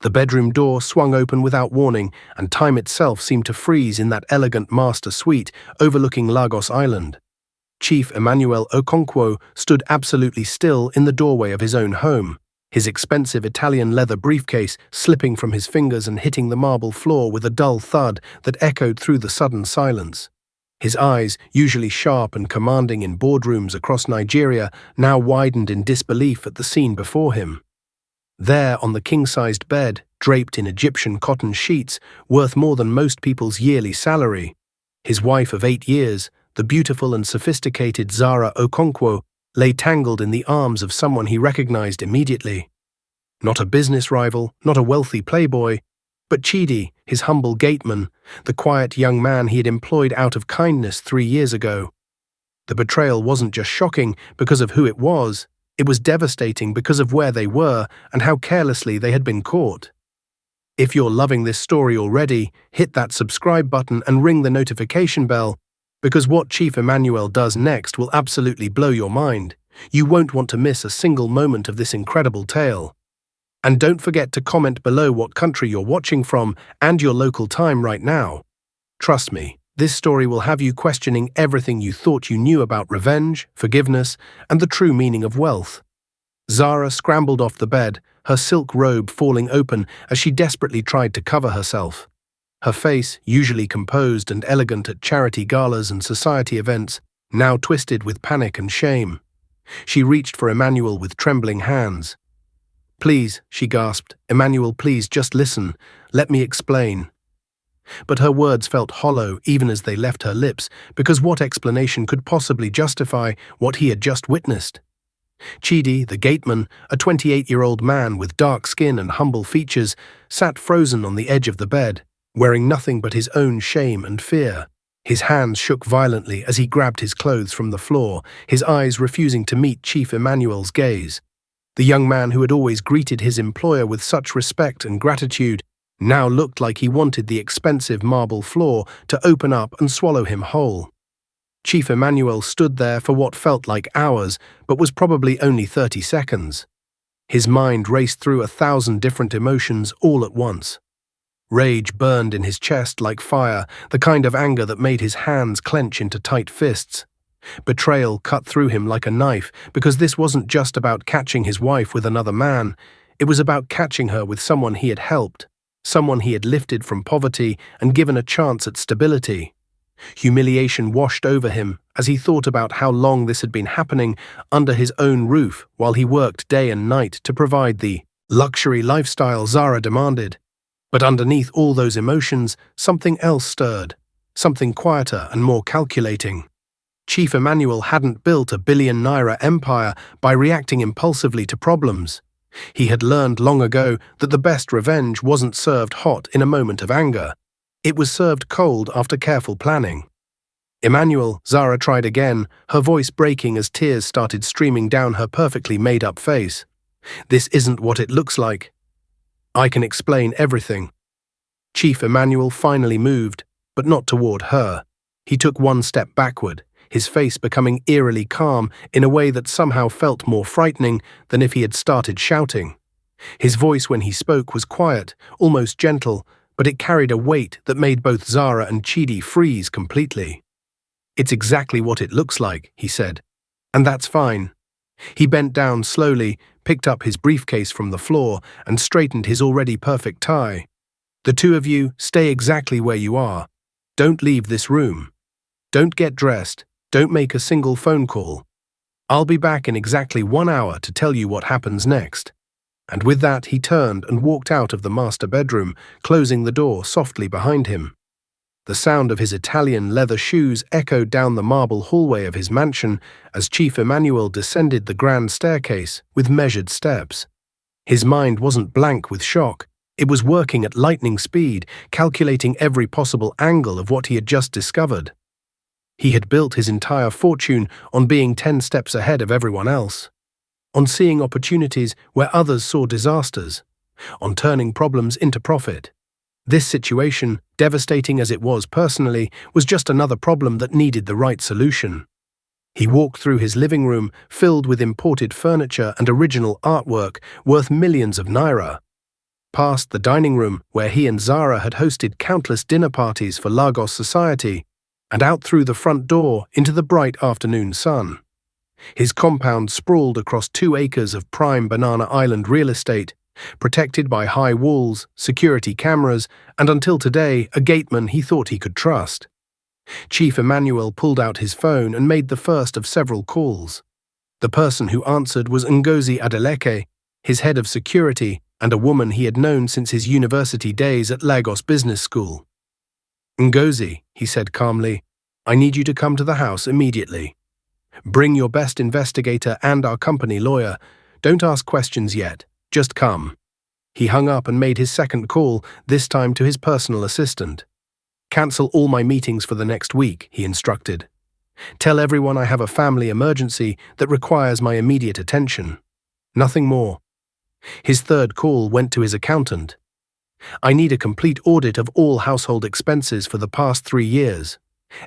The bedroom door swung open without warning, and time itself seemed to freeze in that elegant master suite overlooking Lagos Island. Chief Emmanuel Okonkwo stood absolutely still in the doorway of his own home, his expensive Italian leather briefcase slipping from his fingers and hitting the marble floor with a dull thud that echoed through the sudden silence. His eyes, usually sharp and commanding in boardrooms across Nigeria, now widened in disbelief at the scene before him. There, on the king-sized bed, draped in Egyptian cotton sheets, worth more than most people's yearly salary, his wife of 8 years, the beautiful and sophisticated Zara Okonkwo, lay tangled in the arms of someone he recognized immediately. Not a business rival, not a wealthy playboy, but Chidi, his humble gateman, the quiet young man he had employed out of kindness 3 years ago. The betrayal wasn't just shocking because of who it was devastating because of where they were and how carelessly they had been caught. If you're loving this story already, hit that subscribe button and ring the notification bell, because what Chief Emmanuel does next will absolutely blow your mind. You won't want to miss a single moment of this incredible tale. And don't forget to comment below what country you're watching from and your local time right now. Trust me, this story will have you questioning everything you thought you knew about revenge, forgiveness, and the true meaning of wealth. Zara scrambled off the bed, her silk robe falling open as she desperately tried to cover herself. Her face, usually composed and elegant at charity galas and society events, now twisted with panic and shame. She reached for Emmanuel with trembling hands. "Please," she gasped, "Emmanuel, please, just listen. Let me explain." But her words felt hollow even as they left her lips, because what explanation could possibly justify what he had just witnessed? Chidi, the gateman, a 28-year-old man with dark skin and humble features, sat frozen on the edge of the bed, wearing nothing but his own shame and fear. His hands shook violently as he grabbed his clothes from the floor, his eyes refusing to meet Chief Emmanuel's gaze. The young man who had always greeted his employer with such respect and gratitude now looked like he wanted the expensive marble floor to open up and swallow him whole. Chief Emmanuel stood there for what felt like hours, but was probably only 30 seconds. His mind raced through 1,000 different emotions all at once. Rage burned in his chest like fire, the kind of anger that made his hands clench into tight fists. Betrayal cut through him like a knife, because this wasn't just about catching his wife with another man, it was about catching her with someone he had helped, someone he had lifted from poverty and given a chance at stability. Humiliation washed over him as he thought about how long this had been happening under his own roof while he worked day and night to provide the luxury lifestyle Zara demanded. But underneath all those emotions, something else stirred, something quieter and more calculating. Chief Emmanuel hadn't built a billion-naira empire by reacting impulsively to problems. He had learned long ago that the best revenge wasn't served hot in a moment of anger. It was served cold after careful planning. "Emmanuel," Zara tried again, her voice breaking as tears started streaming down her perfectly made-up face. "This isn't what it looks like. I can explain everything." Chief Emmanuel finally moved, but not toward her. He took one step backward, his face becoming eerily calm in a way that somehow felt more frightening than if he had started shouting. His voice when he spoke was quiet, almost gentle, but it carried a weight that made both Zara and Chidi freeze completely. "It's exactly what it looks like," he said. "And that's fine." He bent down slowly, picked up his briefcase from the floor, and straightened his already perfect tie. "The two of you, stay exactly where you are. Don't leave this room. Don't get dressed. Don't make a single phone call. I'll be back in exactly 1 hour to tell you what happens next." And with that he turned and walked out of the master bedroom, closing the door softly behind him. The sound of his Italian leather shoes echoed down the marble hallway of his mansion as Chief Emmanuel descended the grand staircase with measured steps. His mind wasn't blank with shock. It was working at lightning speed, calculating every possible angle of what he had just discovered. He had built his entire fortune on being 10 steps ahead of everyone else, on seeing opportunities where others saw disasters, on turning problems into profit. This situation, devastating as it was personally, was just another problem that needed the right solution. He walked through his living room, filled with imported furniture and original artwork worth millions of naira. past the dining room where he and Zara had hosted countless dinner parties for Lagos society, and out through the front door into the bright afternoon sun. His compound sprawled across 2 acres of prime Banana Island real estate, protected by high walls, security cameras, and until today, a gateman he thought he could trust. Chief Emmanuel pulled out his phone and made the first of several calls. The person who answered was Ngozi Adeleke, his head of security, and a woman he had known since his university days at Lagos Business School. "Ngozi," he said calmly, "I need you to come to the house immediately. Bring your best investigator and our company lawyer. Don't ask questions yet. Just come." He hung up and made his second call, this time to his personal assistant. "Cancel all my meetings for the next week," he instructed. "Tell everyone I have a family emergency that requires my immediate attention. Nothing more." His third call went to his accountant. "I need a complete audit of all household expenses for the past 3 years.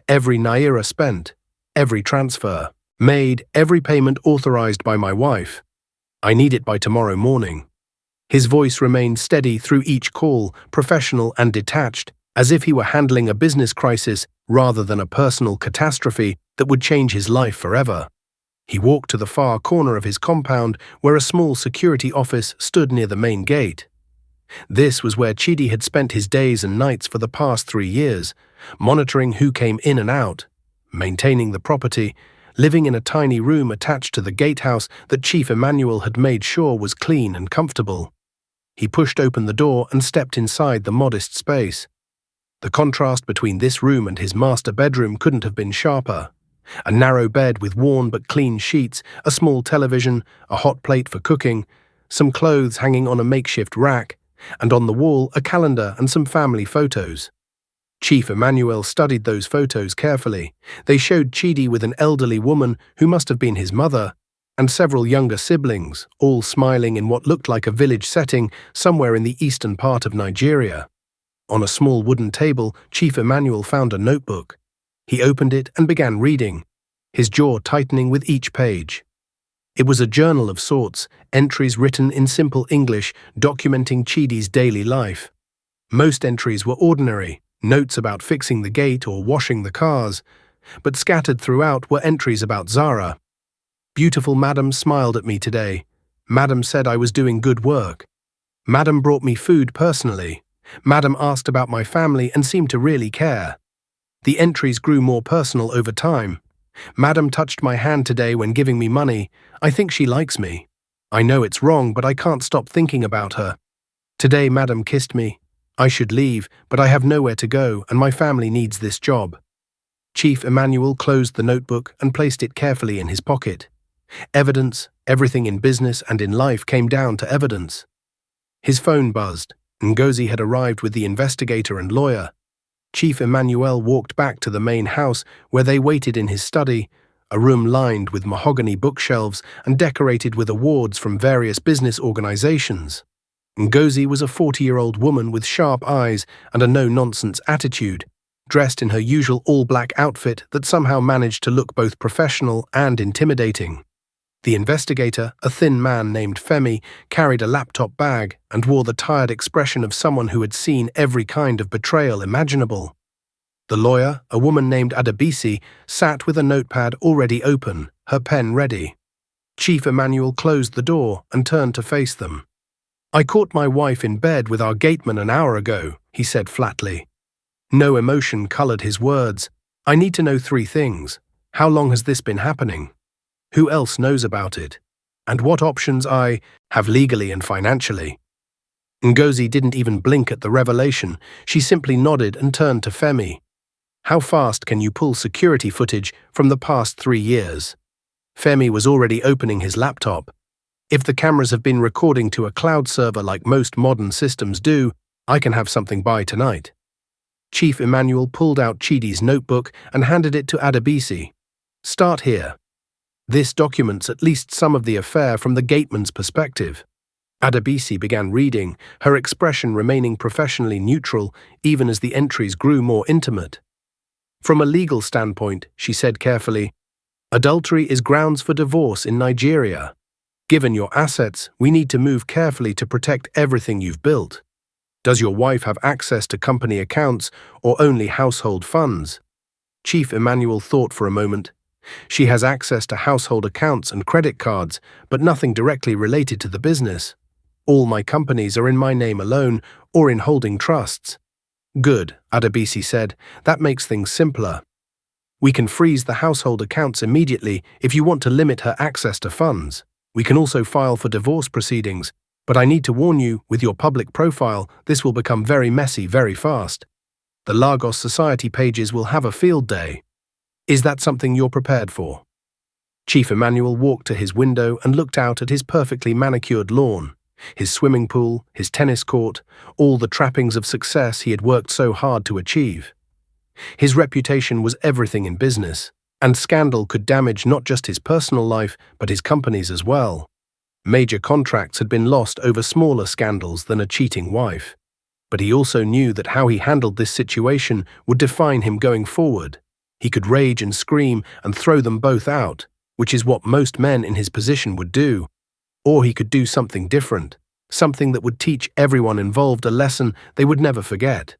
Every naira spent, every transfer made, every payment authorized by my wife. I need it by tomorrow morning." His voice remained steady through each call, professional and detached, as if he were handling a business crisis rather than a personal catastrophe that would change his life forever. He walked to the far corner of his compound where a small security office stood near the main gate. This was where Chidi had spent his days and nights for the past 3 years, monitoring who came in and out, maintaining the property, living in a tiny room attached to the gatehouse that Chief Emmanuel had made sure was clean and comfortable. He pushed open the door and stepped inside the modest space. The contrast between this room and his master bedroom couldn't have been sharper. A narrow bed with worn but clean sheets, a small television, a hot plate for cooking, some clothes hanging on a makeshift rack, and on the wall a calendar and some family photos. Chief Emmanuel studied those photos carefully. They showed Chidi with an elderly woman who must have been his mother, and several younger siblings, all smiling in what looked like a village setting somewhere in the eastern part of Nigeria. On a small wooden table, Chief Emmanuel found a notebook. He opened it and began reading, his jaw tightening with each page. It was a journal of sorts, entries written in simple English documenting Chidi's daily life. Most entries were ordinary, notes about fixing the gate or washing the cars, but scattered throughout were entries about Zara. "Beautiful Madam smiled at me today. Madam said I was doing good work. Madam brought me food personally. Madam asked about my family and seemed to really care. The entries grew more personal over time. Madam touched my hand today when giving me money. I think she likes me. I know it's wrong, but I can't stop thinking about her. Today Madam kissed me. I should leave, but I have nowhere to go and my family needs this job." Chief Emmanuel closed the notebook and placed it carefully in his pocket. Evidence, everything in business and in life came down to evidence. His phone buzzed. Ngozi had arrived with the investigator and lawyer. Chief Emmanuel walked back to the main house where they waited in his study, a room lined with mahogany bookshelves and decorated with awards from various business organizations. Ngozi was a 40-year-old woman with sharp eyes and a no-nonsense attitude, dressed in her usual all-black outfit that somehow managed to look both professional and intimidating. The investigator, a thin man named Femi, carried a laptop bag and wore the tired expression of someone who had seen every kind of betrayal imaginable. The lawyer, a woman named Adebisi, sat with a notepad already open, her pen ready. Chief Emmanuel closed the door and turned to face them. "I caught my wife in bed with our gateman an hour ago," he said flatly. No emotion colored his words. "I need to know 3 things. How long has this been happening? Who else knows about it? And what options I have legally and financially?" Ngozi didn't even blink at the revelation. She simply nodded and turned to Femi. "How fast can you pull security footage from the past 3 years?" Femi was already opening his laptop. "If the cameras have been recording to a cloud server like most modern systems do, I can have something by tonight." Chief Emmanuel pulled out Chidi's notebook and handed it to Adebisi. "Start here. This documents at least some of the affair from the gateman's perspective." Adebisi began reading, her expression remaining professionally neutral even as the entries grew more intimate. "From a legal standpoint," she said carefully, "adultery is grounds for divorce in Nigeria. Given your assets, we need to move carefully to protect everything you've built. Does your wife have access to company accounts or only household funds? Chief Emmanuel thought for a moment. She has access to household accounts and credit cards, but nothing directly related to the business. All my companies are in my name alone or in holding trusts. Good, Adebisi said. That makes things simpler. We can freeze the household accounts immediately if you want to limit her access to funds. We can also file for divorce proceedings, but I need to warn you, with your public profile, this will become very messy very fast. The Lagos Society pages will have a field day. Is that something you're prepared for? Chief Emmanuel walked to his window and looked out at his perfectly manicured lawn, his swimming pool, his tennis court, all the trappings of success he had worked so hard to achieve. His reputation was everything in business, and scandal could damage not just his personal life but his company's as well. Major contracts had been lost over smaller scandals than a cheating wife. But he also knew that how he handled this situation would define him going forward. He could rage and scream and throw them both out, which is what most men in his position would do. Or he could do something different, something that would teach everyone involved a lesson they would never forget.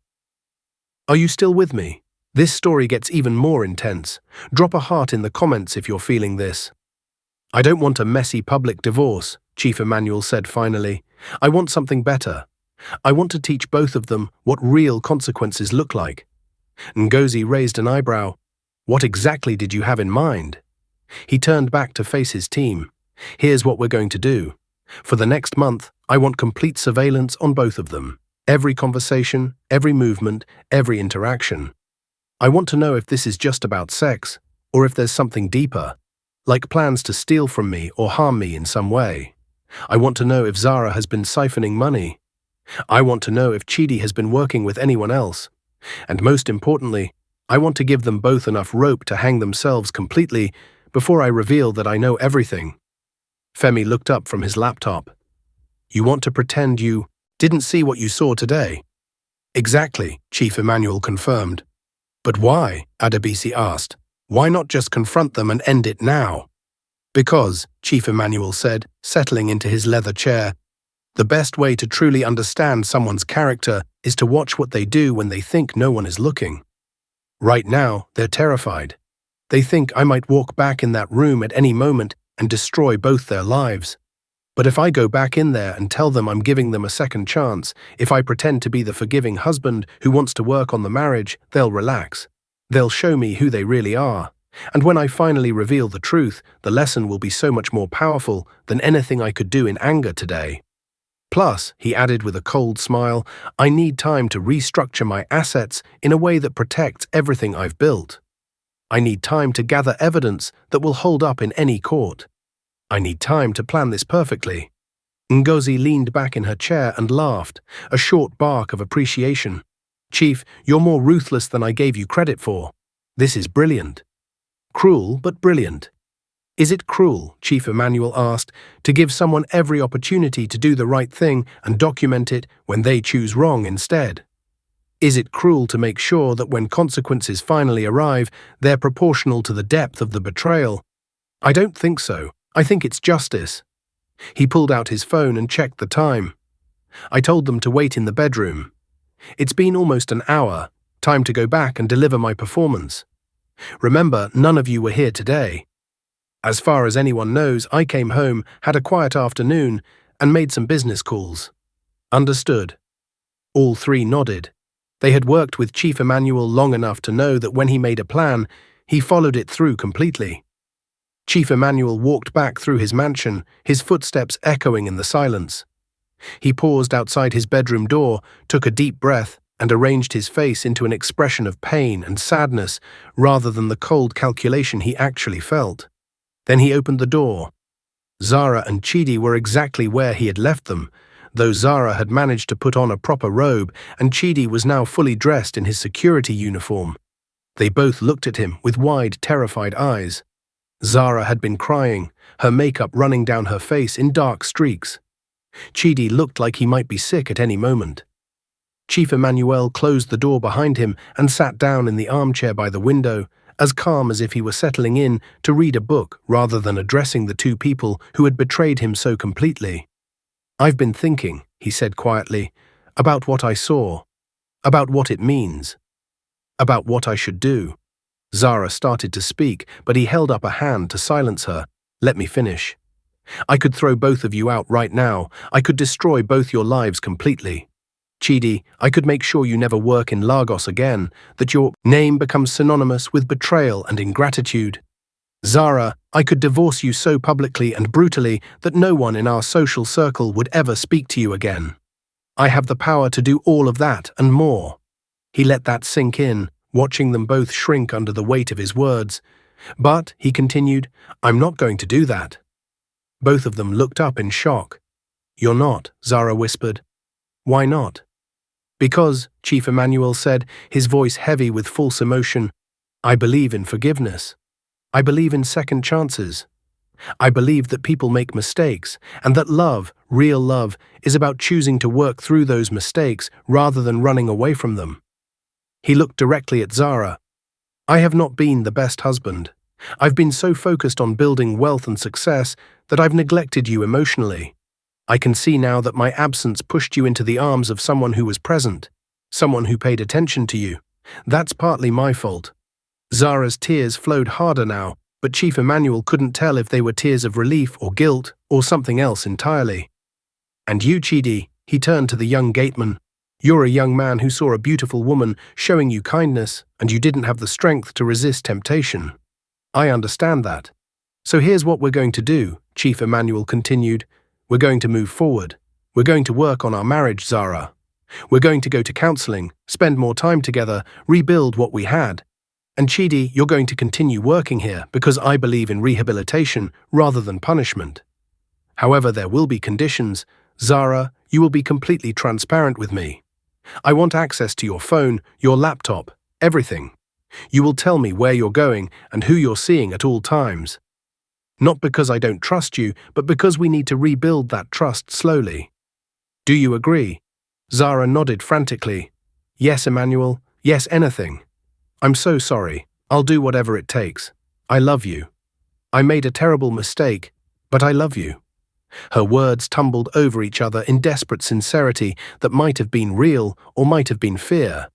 Are you still with me? This story gets even more intense. Drop a heart in the comments if you're feeling this. I don't want a messy public divorce, Chief Emmanuel said finally. I want something better. I want to teach both of them what real consequences look like. Ngozi raised an eyebrow. What exactly did you have in mind? He turned back to face his team. Here's what we're going to do. For the next month, I want complete surveillance on both of them. Every conversation, every movement, every interaction. I want to know if this is just about sex, or if there's something deeper, like plans to steal from me or harm me in some way. I want to know if Zara has been siphoning money. I want to know if Chidi has been working with anyone else. And most importantly, I want to give them both enough rope to hang themselves completely before I reveal that I know everything. Femi looked up from his laptop. You want to pretend you didn't see what you saw today? Exactly, Chief Emmanuel confirmed. But why? Adebisi asked. Why not just confront them and end it now? Because, Chief Emmanuel said, settling into his leather chair, the best way to truly understand someone's character is to watch what they do when they think no one is looking. Right now, they're terrified. They think I might walk back in that room at any moment and destroy both their lives. But if I go back in there and tell them I'm giving them a second chance, if I pretend to be the forgiving husband who wants to work on the marriage, they'll relax. They'll show me who they really are. And when I finally reveal the truth, the lesson will be so much more powerful than anything I could do in anger today. Plus, he added with a cold smile, I need time to restructure my assets in a way that protects everything I've built. I need time to gather evidence that will hold up in any court. I need time to plan this perfectly. Ngozi leaned back in her chair and laughed, a short bark of appreciation. Chief, you're more ruthless than I gave you credit for. This is brilliant. Cruel, but brilliant. Is it cruel, Chief Emmanuel asked, to give someone every opportunity to do the right thing and document it when they choose wrong instead? Is it cruel to make sure that when consequences finally arrive, they're proportional to the depth of the betrayal? I don't think so. I think it's justice. He pulled out his phone and checked the time. I told them to wait in the bedroom. It's been almost an hour. Time to go back and deliver my performance. Remember, none of you were here today. As far as anyone knows, I came home, had a quiet afternoon, and made some business calls. Understood. All three nodded. They had worked with Chief Emmanuel long enough to know that when he made a plan, he followed it through completely. Chief Emmanuel walked back through his mansion, his footsteps echoing in the silence. He paused outside his bedroom door, took a deep breath, and arranged his face into an expression of pain and sadness rather than the cold calculation he actually felt. Then he opened the door. Zara and Chidi were exactly where he had left them, though Zara had managed to put on a proper robe and Chidi was now fully dressed in his security uniform. They both looked at him with wide, terrified eyes. Zara had been crying, her makeup running down her face in dark streaks. Chidi looked like he might be sick at any moment. Chief Emmanuel closed the door behind him and sat down in the armchair by the window, as calm as if he were settling in to read a book rather than addressing the two people who had betrayed him so completely. "I've been thinking," he said quietly, "about what I saw, about what it means, about what I should do." Zara started to speak, but he held up a hand to silence her. "Let me finish. I could throw both of you out right now. I could destroy both your lives completely. Chidi, I could make sure you never work in Lagos again, that your name becomes synonymous with betrayal and ingratitude. Zara, I could divorce you so publicly and brutally that no one in our social circle would ever speak to you again. I have the power to do all of that and more." He let that sink in, watching them both shrink under the weight of his words. "But," he continued, "I'm not going to do that." Both of them looked up in shock. "You're not," Zara whispered. "Why not?" "Because," Chief Emmanuel said, his voice heavy with false emotion, "I believe in forgiveness. I believe in second chances. I believe that people make mistakes, and that love, real love, is about choosing to work through those mistakes rather than running away from them." He looked directly at Zara. "I have not been the best husband. I've been so focused on building wealth and success that I've neglected you emotionally. I can see now that my absence pushed you into the arms of someone who was present, someone who paid attention to you. That's partly my fault." Zara's tears flowed harder now, but Chief Emmanuel couldn't tell if they were tears of relief or guilt or something else entirely. "And you, Chidi," he turned to the young gateman. "You're a young man who saw a beautiful woman showing you kindness, and you didn't have the strength to resist temptation. I understand that. So here's what we're going to do," Chief Emmanuel continued. "We're going to move forward. We're going to work on our marriage, Zara. We're going to go to counseling, spend more time together, rebuild what we had. And Chidi, you're going to continue working here because I believe in rehabilitation rather than punishment. However, there will be conditions. Zara, you will be completely transparent with me. I want access to your phone, your laptop, everything. You will tell me where you're going and who you're seeing at all times. Not because I don't trust you, but because we need to rebuild that trust slowly. Do you agree?" Zara nodded frantically. "Yes, Emmanuel. Yes, anything. I'm so sorry. I'll do whatever it takes. I love you. I made a terrible mistake, but I love you." Her words tumbled over each other in desperate sincerity that might have been real or might have been fear.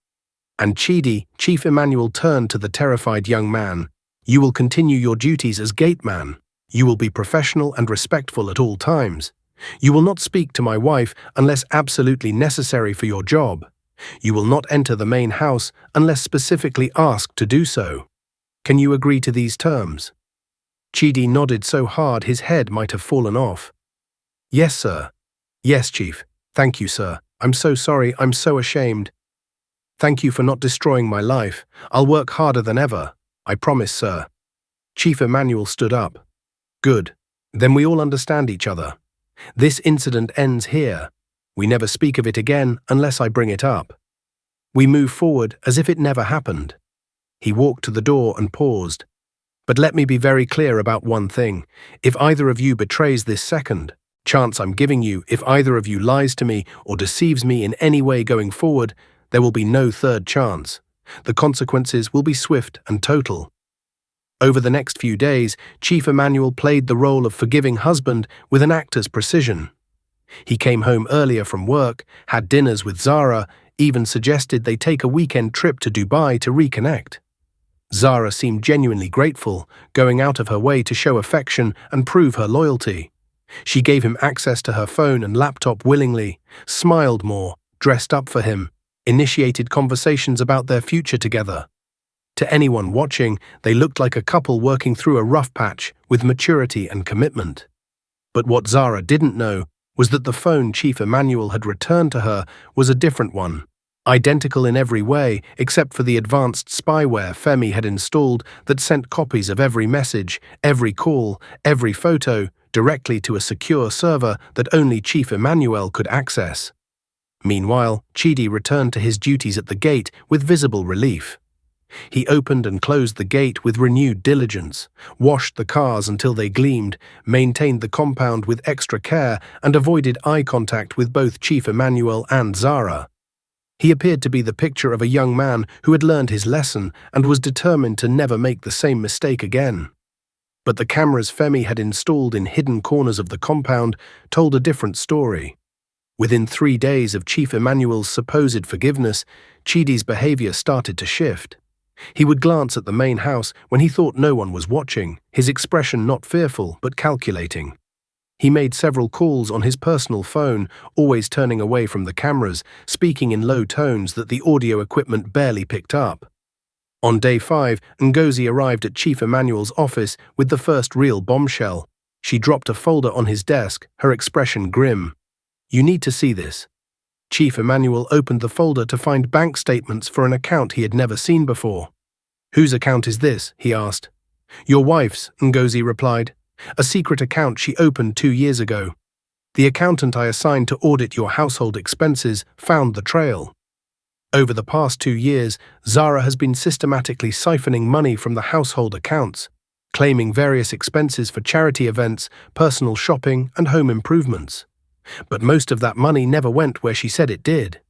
And Chidi, Chief Emmanuel turned to the terrified young man. "You will continue your duties as gateman. You will be professional and respectful at all times. You will not speak to my wife unless absolutely necessary for your job. You will not enter the main house unless specifically asked to do so. Can you agree to these terms?" Chidi nodded so hard his head might have fallen off. "Yes, sir. Yes, Chief. Thank you, sir. I'm so sorry. I'm so ashamed. Thank you for not destroying my life. I'll work harder than ever. I promise, sir." Chief Emmanuel stood up. "Good. Then we all understand each other. This incident ends here. We never speak of it again unless I bring it up. We move forward as if it never happened." He walked to the door and paused. "But let me be very clear about one thing. If either of you betrays this second chance I'm giving you, if either of you lies to me or deceives me in any way going forward, there will be no third chance. The consequences will be swift and total." Over the next few days, Chief Emmanuel played the role of forgiving husband with an actor's precision. He came home earlier from work, had dinners with Zara, even suggested they take a weekend trip to Dubai to reconnect. Zara seemed genuinely grateful, going out of her way to show affection and prove her loyalty. She gave him access to her phone and laptop willingly, smiled more, dressed up for him, initiated conversations about their future together. To anyone watching, they looked like a couple working through a rough patch with maturity and commitment. But what Zara didn't know was that the phone Chief Emmanuel had returned to her was a different one, identical in every way except for the advanced spyware Femi had installed that sent copies of every message, every call, every photo directly to a secure server that only Chief Emmanuel could access. Meanwhile, Chidi returned to his duties at the gate with visible relief. He opened and closed the gate with renewed diligence, washed the cars until they gleamed, maintained the compound with extra care, and avoided eye contact with both Chief Emmanuel and Zara. He appeared to be the picture of a young man who had learned his lesson and was determined to never make the same mistake again. But the cameras Femi had installed in hidden corners of the compound told a different story. Within 3 days of Chief Emmanuel's supposed forgiveness, Chidi's behavior started to shift. He would glance at the main house when he thought no one was watching, his expression not fearful but calculating. He made several calls on his personal phone, always turning away from the cameras, speaking in low tones that the audio equipment barely picked up. On day 5, Ngozi arrived at Chief Emmanuel's office with the first real bombshell. She dropped a folder on his desk, her expression grim. "You need to see this." Chief Emmanuel opened the folder to find bank statements for an account he had never seen before. "Whose account is this?" he asked. "Your wife's," Ngozi replied. "A secret account she opened 2 years ago. The accountant I assigned to audit your household expenses found the trail." Over the past 2 years, Zara has been systematically siphoning money from the household accounts, claiming various expenses for charity events, personal shopping, and home improvements. But most of that money never went where she said it did.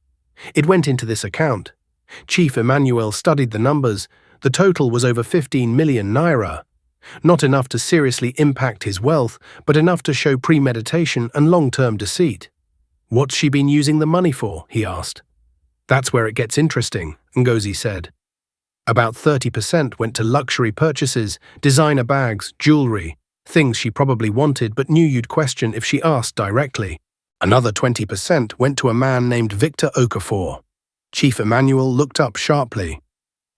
It went into this account. Chief Emmanuel studied the numbers. The total was over 15 million naira. Not enough to seriously impact his wealth, but enough to show premeditation and long-term deceit. "What's she been using the money for?" he asked. "That's where it gets interesting," Ngozi said. About 30% went to luxury purchases, designer bags, jewelry, things she probably wanted but knew you'd question if she asked directly. Another 20% went to a man named Victor Okafor. Chief Emmanuel looked up sharply.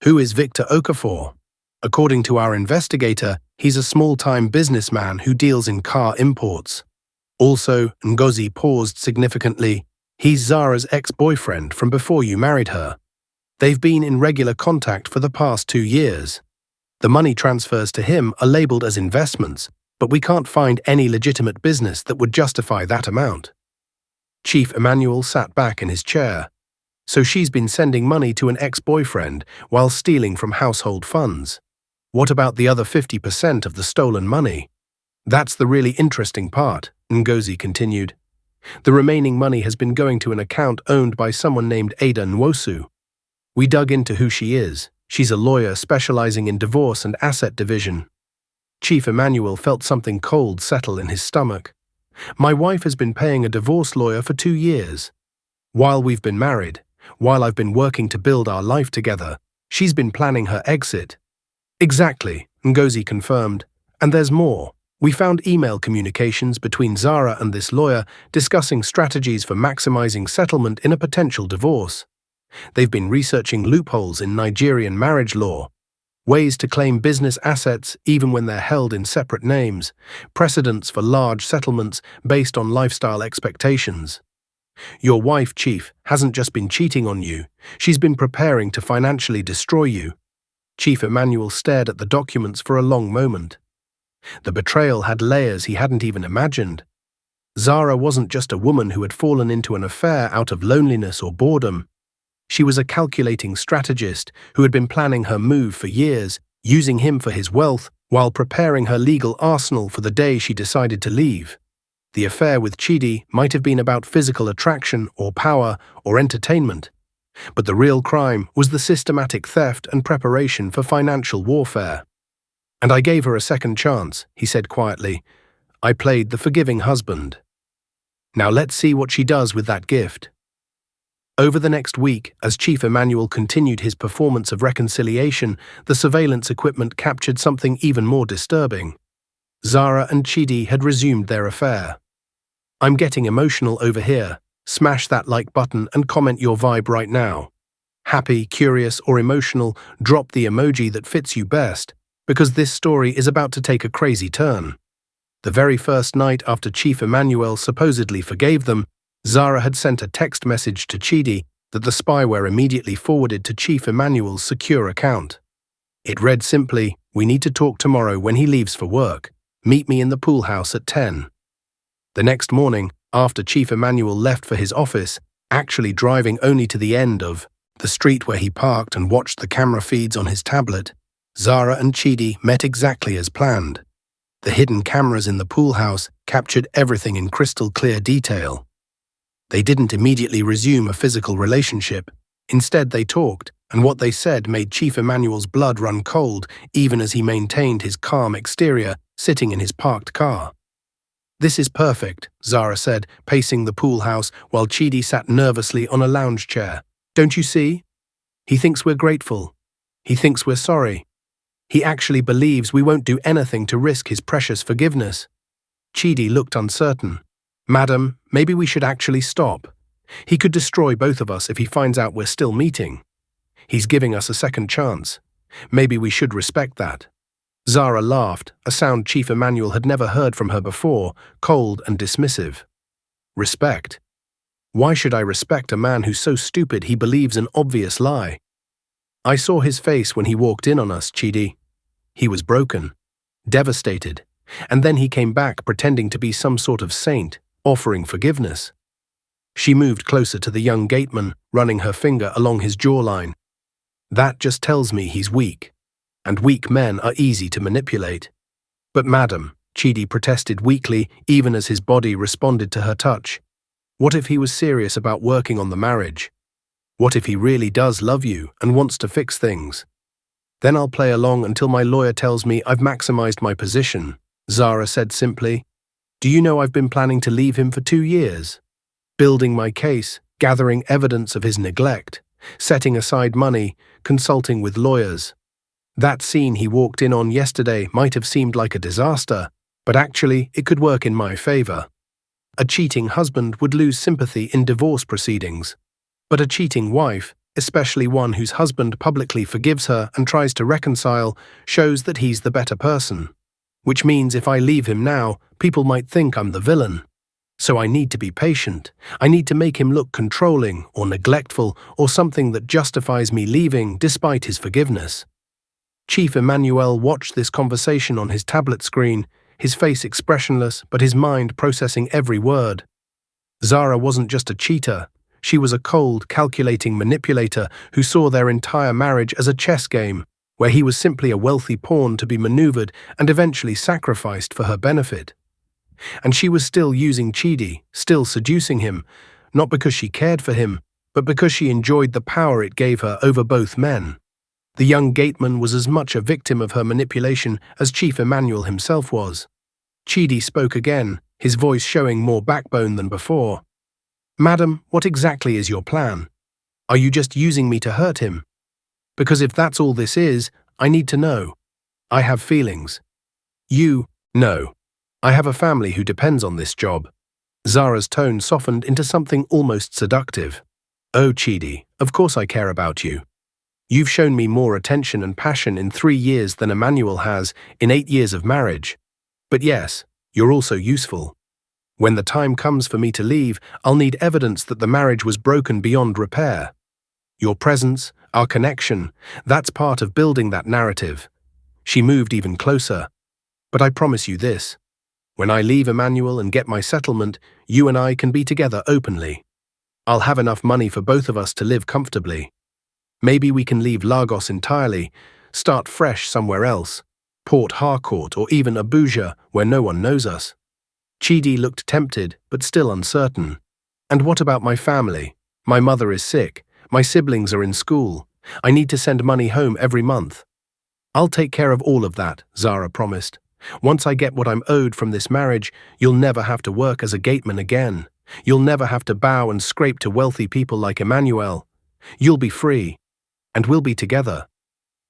"Who is Victor Okafor?" "According to our investigator, he's a small-time businessman who deals in car imports. Also," Ngozi paused significantly, "he's Zara's ex-boyfriend from before you married her. They've been in regular contact for the past 2 years. The money transfers to him are labeled as investments, but we can't find any legitimate business that would justify that amount." Chief Emmanuel sat back in his chair. So she's been sending money to an ex-boyfriend while stealing from household funds. What about the other 50% of the stolen money? "That's the really interesting part," Ngozi continued. "The remaining money has been going to an account owned by someone named Ada Nwosu. We dug into who she is. She's a lawyer specializing in divorce and asset division." Chief Emmanuel felt something cold settle in his stomach. "My wife has been paying a divorce lawyer for 2 years. While we've been married, while I've been working to build our life together, she's been planning her exit." "Exactly," Ngozi confirmed. "And there's more. We found email communications between Zara and this lawyer discussing strategies for maximizing settlement in a potential divorce. They've been researching loopholes in Nigerian marriage law, ways to claim business assets even when they're held in separate names, precedents for large settlements based on lifestyle expectations. Your wife, Chief, hasn't just been cheating on you, she's been preparing to financially destroy you." Chief Emmanuel stared at the documents for a long moment. The betrayal had layers he hadn't even imagined. Zara wasn't just a woman who had fallen into an affair out of loneliness or boredom. She was a calculating strategist who had been planning her move for years, using him for his wealth while preparing her legal arsenal for the day she decided to leave. The affair with Chidi might have been about physical attraction or power or entertainment, but the real crime was the systematic theft and preparation for financial warfare. "And I gave her a second chance," he said quietly. "I played the forgiving husband. Now let's see what she does with that gift." Over the next week, as Chief Emmanuel continued his performance of reconciliation, the surveillance equipment captured something even more disturbing. Zara and Chidi had resumed their affair. "I'm getting emotional over here. Smash that like button and comment your vibe right now. Happy, curious, or emotional, drop the emoji that fits you best, because this story is about to take a crazy turn." The very first night after Chief Emmanuel supposedly forgave them, Zara had sent a text message to Chidi that the spyware immediately forwarded to Chief Emmanuel's secure account. It read simply, "We need to talk tomorrow when he leaves for work. Meet me in the pool house at 10. The next morning, after Chief Emmanuel left for his office, actually driving only to the end of the street where he parked and watched the camera feeds on his tablet, Zara and Chidi met exactly as planned. The hidden cameras in the pool house captured everything in crystal clear detail. They didn't immediately resume a physical relationship. Instead, they talked, and what they said made Chief Emmanuel's blood run cold, even as he maintained his calm exterior, sitting in his parked car. "This is perfect," Zara said, pacing the pool house while Chidi sat nervously on a lounge chair. "Don't you see? He thinks we're grateful. He thinks we're sorry. He actually believes we won't do anything to risk his precious forgiveness." Chidi looked uncertain. "Madam, maybe we should actually stop. He could destroy both of us if he finds out we're still meeting. He's giving us a second chance. Maybe we should respect that." Zara laughed, a sound Chief Emmanuel had never heard from her before, cold and dismissive. "Respect? Why should I respect a man who's so stupid he believes an obvious lie? I saw his face when he walked in on us, Chidi. He was broken, devastated, and then he came back pretending to be some sort of saint, offering forgiveness." She moved closer to the young gateman, running her finger along his jawline. "That just tells me he's weak, and weak men are easy to manipulate." "But madam," Chidi protested weakly, even as his body responded to her touch, "what if he was serious about working on the marriage? What if he really does love you and wants to fix things? Then I'll play along until my lawyer tells me I've maximized my position," Zara said simply. "Do you know I've been planning to leave him for 2 years? Building my case, gathering evidence of his neglect, setting aside money, consulting with lawyers. That scene he walked in on yesterday might have seemed like a disaster, but actually it could work in my favor. A cheating husband would lose sympathy in divorce proceedings, but a cheating wife, especially one whose husband publicly forgives her and tries to reconcile, shows that he's the better person. Which means if I leave him now, people might think I'm the villain. So I need to be patient. I need to make him look controlling or neglectful or something that justifies me leaving despite his forgiveness." Chief Emmanuel watched this conversation on his tablet screen, his face expressionless but his mind processing every word. Zara wasn't just a cheater. She was a cold, calculating manipulator who saw their entire marriage as a chess game, where he was simply a wealthy pawn to be maneuvered and eventually sacrificed for her benefit. And she was still using Chidi, still seducing him, not because she cared for him, but because she enjoyed the power it gave her over both men. The young gateman was as much a victim of her manipulation as Chief Emmanuel himself was. Chidi spoke again, his voice showing more backbone than before. "Madam, what exactly is your plan? Are you just using me to hurt him? Because if that's all this is, I need to know. I have feelings. No. I have a family who depends on this job." Zara's tone softened into something almost seductive. "Oh, Chidi, of course I care about you. You've shown me more attention and passion in 3 years than Emmanuel has in 8 years of marriage. But yes, you're also useful. When the time comes for me to leave, I'll need evidence that the marriage was broken beyond repair. Your presence, our connection, that's part of building that narrative." She moved even closer. "But I promise you this. When I leave Emmanuel and get my settlement, you and I can be together openly. I'll have enough money for both of us to live comfortably. Maybe we can leave Lagos entirely, start fresh somewhere else, Port Harcourt or even Abuja, where no one knows us." Chidi looked tempted, but still uncertain. "And what about my family? My mother is sick. My siblings are in school. I need to send money home every month." "I'll take care of all of that," Zara promised. "Once I get what I'm owed from this marriage, you'll never have to work as a gateman again. You'll never have to bow and scrape to wealthy people like Emmanuel. You'll be free, and we'll be together.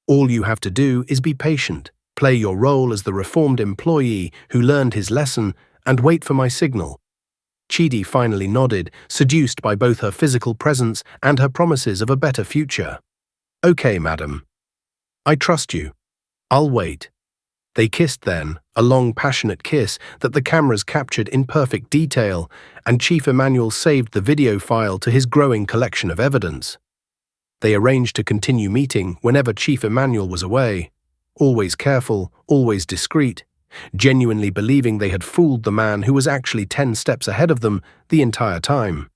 All you have to do is be patient, play your role as the reformed employee who learned his lesson, and wait for my signal." Chidi finally nodded, seduced by both her physical presence and her promises of a better future. "Okay, madam. I trust you. I'll wait." They kissed then, a long passionate kiss that the cameras captured in perfect detail, and Chief Emmanuel saved the video file to his growing collection of evidence. They arranged to continue meeting whenever Chief Emmanuel was away, always careful, always discreet, genuinely believing they had fooled the man who was actually 10 steps ahead of them the entire time.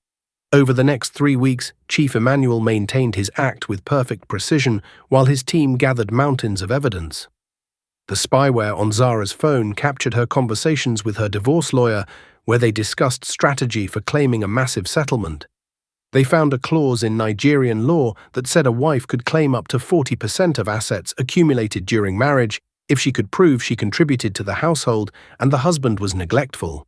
Over the next 3 weeks, Chief Emmanuel maintained his act with perfect precision while his team gathered mountains of evidence. The spyware on Zara's phone captured her conversations with her divorce lawyer, where they discussed strategy for claiming a massive settlement. They found a clause in Nigerian law that said a wife could claim up to 40% of assets accumulated during marriage if she could prove she contributed to the household and the husband was neglectful.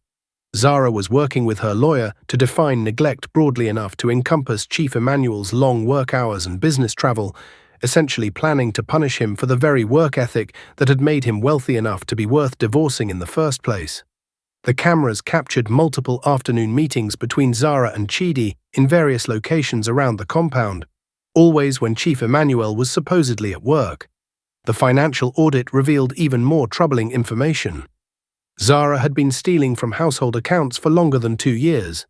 Zara was working with her lawyer to define neglect broadly enough to encompass Chief Emmanuel's long work hours and business travel, essentially planning to punish him for the very work ethic that had made him wealthy enough to be worth divorcing in the first place. The cameras captured multiple afternoon meetings between Zara and Chidi in various locations around the compound, always when Chief Emmanuel was supposedly at work. The financial audit revealed even more troubling information. Zara had been stealing from household accounts for longer than 2 years.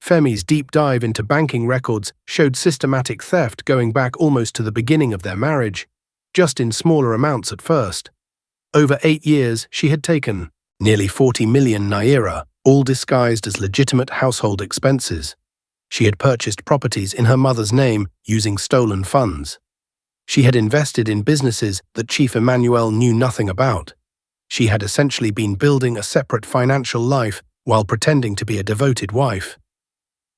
Femi's deep dive into banking records showed systematic theft going back almost to the beginning of their marriage, just in smaller amounts at first. Over 8 years, she had taken nearly 40 million naira, all disguised as legitimate household expenses. She had purchased properties in her mother's name using stolen funds. She had invested in businesses that Chief Emmanuel knew nothing about. She had essentially been building a separate financial life while pretending to be a devoted wife.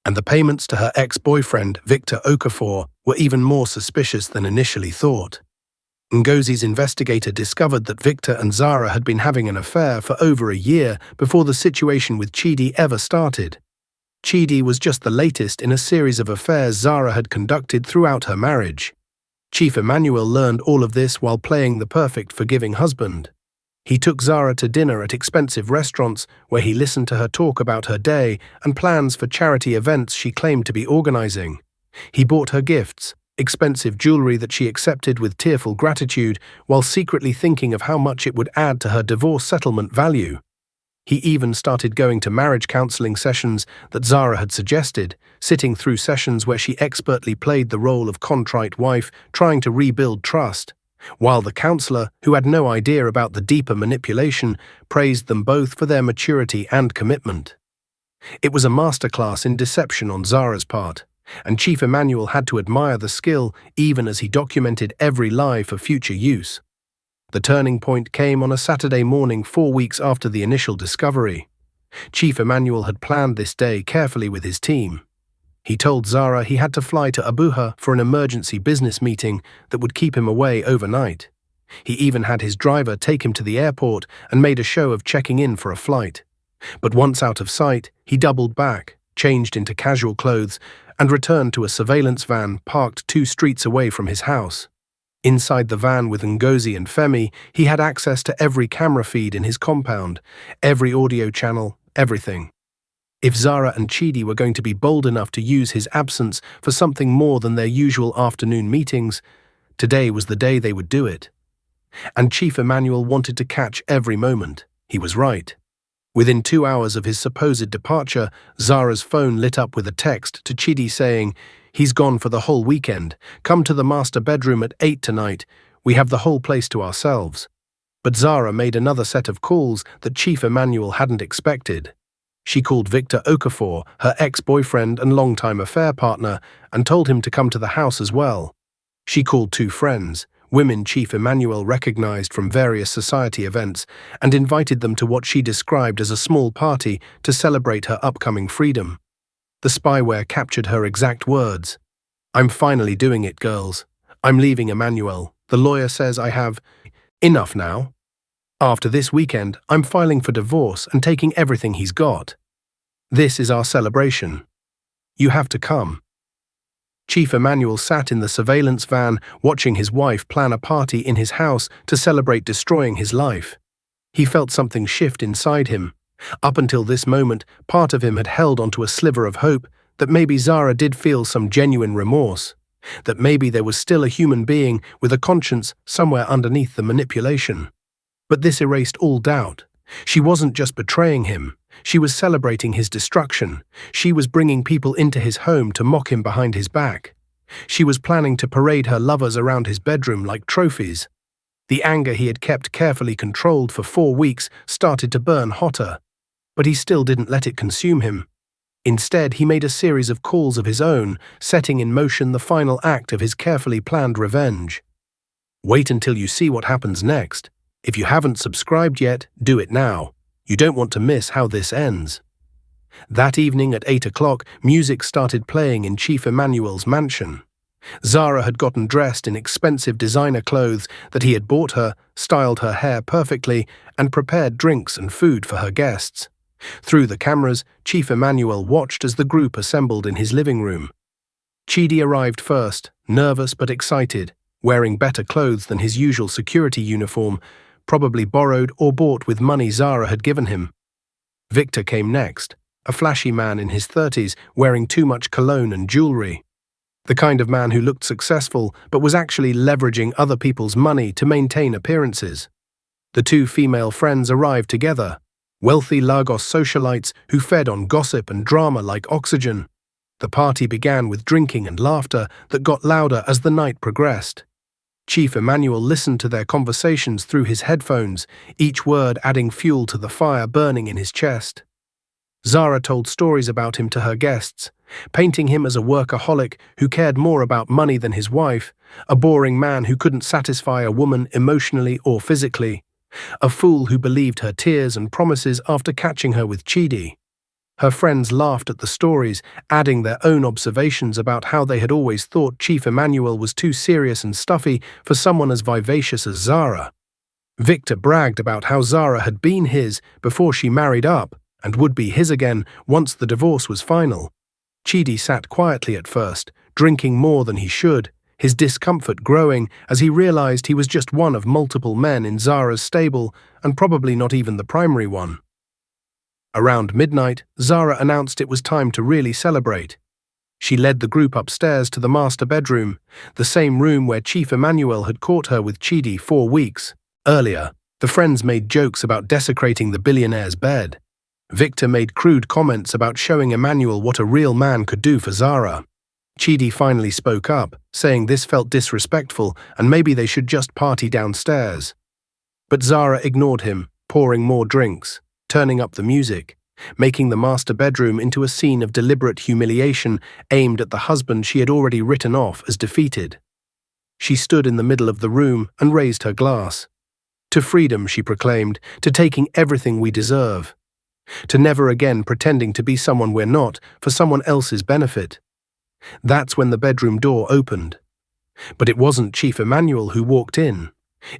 And the payments to her ex-boyfriend, Victor Okafor, were even more suspicious than initially thought. Ngozi's investigator discovered that Victor and Zara had been having an affair for over a year before the situation with Chidi ever started. Chidi was just the latest in a series of affairs Zara had conducted throughout her marriage. Chief Emmanuel learned all of this while playing the perfect forgiving husband. He took Zara to dinner at expensive restaurants where he listened to her talk about her day and plans for charity events she claimed to be organizing. He bought her gifts, expensive jewelry that she accepted with tearful gratitude, while secretly thinking of how much it would add to her divorce settlement value. He even started going to marriage counseling sessions that Zara had suggested, sitting through sessions where she expertly played the role of contrite wife trying to rebuild trust, while the counselor, who had no idea about the deeper manipulation, praised them both for their maturity and commitment. It was a masterclass in deception on Zara's part, and Chief Emmanuel had to admire the skill even as he documented every lie for future use. The turning point came on a Saturday morning 4 weeks after the initial discovery. Chief Emmanuel had planned this day carefully with his team. He told Zara he had to fly to Abuja for an emergency business meeting that would keep him away overnight. He even had his driver take him to the airport and made a show of checking in for a flight. But once out of sight, he doubled back, changed into casual clothes, and returned to a surveillance van parked 2 streets away from his house. Inside the van with Ngozi and Femi, he had access to every camera feed in his compound, every audio channel, everything. If Zara and Chidi were going to be bold enough to use his absence for something more than their usual afternoon meetings, today was the day they would do it. And Chief Emmanuel wanted to catch every moment. He was right. Within 2 hours of his supposed departure, Zara's phone lit up with a text to Chidi saying, "He's gone for the whole weekend. Come to the master bedroom at 8 tonight. We have the whole place to ourselves." But Zara made another set of calls that Chief Emmanuel hadn't expected. She called Victor Okafor, her ex-boyfriend and longtime affair partner, and told him to come to the house as well. She called 2 friends, women Chief Emmanuel recognized from various society events, and invited them to what she described as a small party to celebrate her upcoming freedom. The spyware captured her exact words. "I'm finally doing it, girls. I'm leaving Emmanuel. The lawyer says I have enough now. After this weekend, I'm filing for divorce and taking everything he's got. This is our celebration. You have to come." Chief Emmanuel sat in the surveillance van watching his wife plan a party in his house to celebrate destroying his life. He felt something shift inside him. Up until this moment, part of him had held onto a sliver of hope that maybe Zara did feel some genuine remorse, that maybe there was still a human being with a conscience somewhere underneath the manipulation. But this erased all doubt. She wasn't just betraying him. She was celebrating his destruction. She was bringing people into his home to mock him behind his back. She was planning to parade her lovers around his bedroom like trophies. The anger he had kept carefully controlled for 4 weeks started to burn hotter. But he still didn't let it consume him. Instead, he made a series of calls of his own, setting in motion the final act of his carefully planned revenge. Wait until you see what happens next. If you haven't subscribed yet, do it now. You don't want to miss how this ends. That evening at 8 o'clock, music started playing in Chief Emmanuel's mansion. Zara had gotten dressed in expensive designer clothes that he had bought her, styled her hair perfectly, and prepared drinks and food for her guests. Through the cameras, Chief Emmanuel watched as the group assembled in his living room. Chidi arrived first, nervous but excited, wearing better clothes than his usual security uniform, probably borrowed or bought with money Zara had given him. Victor came next, a flashy man in his 30s wearing too much cologne and jewelry. The kind of man who looked successful but was actually leveraging other people's money to maintain appearances. The two female friends arrived together, wealthy Lagos socialites who fed on gossip and drama like oxygen. The party began with drinking and laughter that got louder as the night progressed. Chief Emmanuel listened to their conversations through his headphones, each word adding fuel to the fire burning in his chest. Zara told stories about him to her guests, painting him as a workaholic who cared more about money than his wife, a boring man who couldn't satisfy a woman emotionally or physically, a fool who believed her tears and promises after catching her with Chidi. Her friends laughed at the stories, adding their own observations about how they had always thought Chief Emmanuel was too serious and stuffy for someone as vivacious as Zara. Victor bragged about how Zara had been his before she married up, and would be his again once the divorce was final. Chidi sat quietly at first, drinking more than he should, his discomfort growing as he realized he was just one of multiple men in Zara's stable, and probably not even the primary one. Around midnight, Zara announced it was time to really celebrate. She led the group upstairs to the master bedroom, the same room where Chief Emmanuel had caught her with Chidi 4 weeks earlier. The friends made jokes about desecrating the billionaire's bed. Victor made crude comments about showing Emmanuel what a real man could do for Zara. Chidi finally spoke up, saying this felt disrespectful and maybe they should just party downstairs. But Zara ignored him, pouring more drinks, turning up the music, making the master bedroom into a scene of deliberate humiliation aimed at the husband she had already written off as defeated. She stood in the middle of the room and raised her glass. To freedom, she proclaimed, to taking everything we deserve. To never again pretending to be someone we're not for someone else's benefit. That's when the bedroom door opened. But it wasn't Chief Emmanuel who walked in.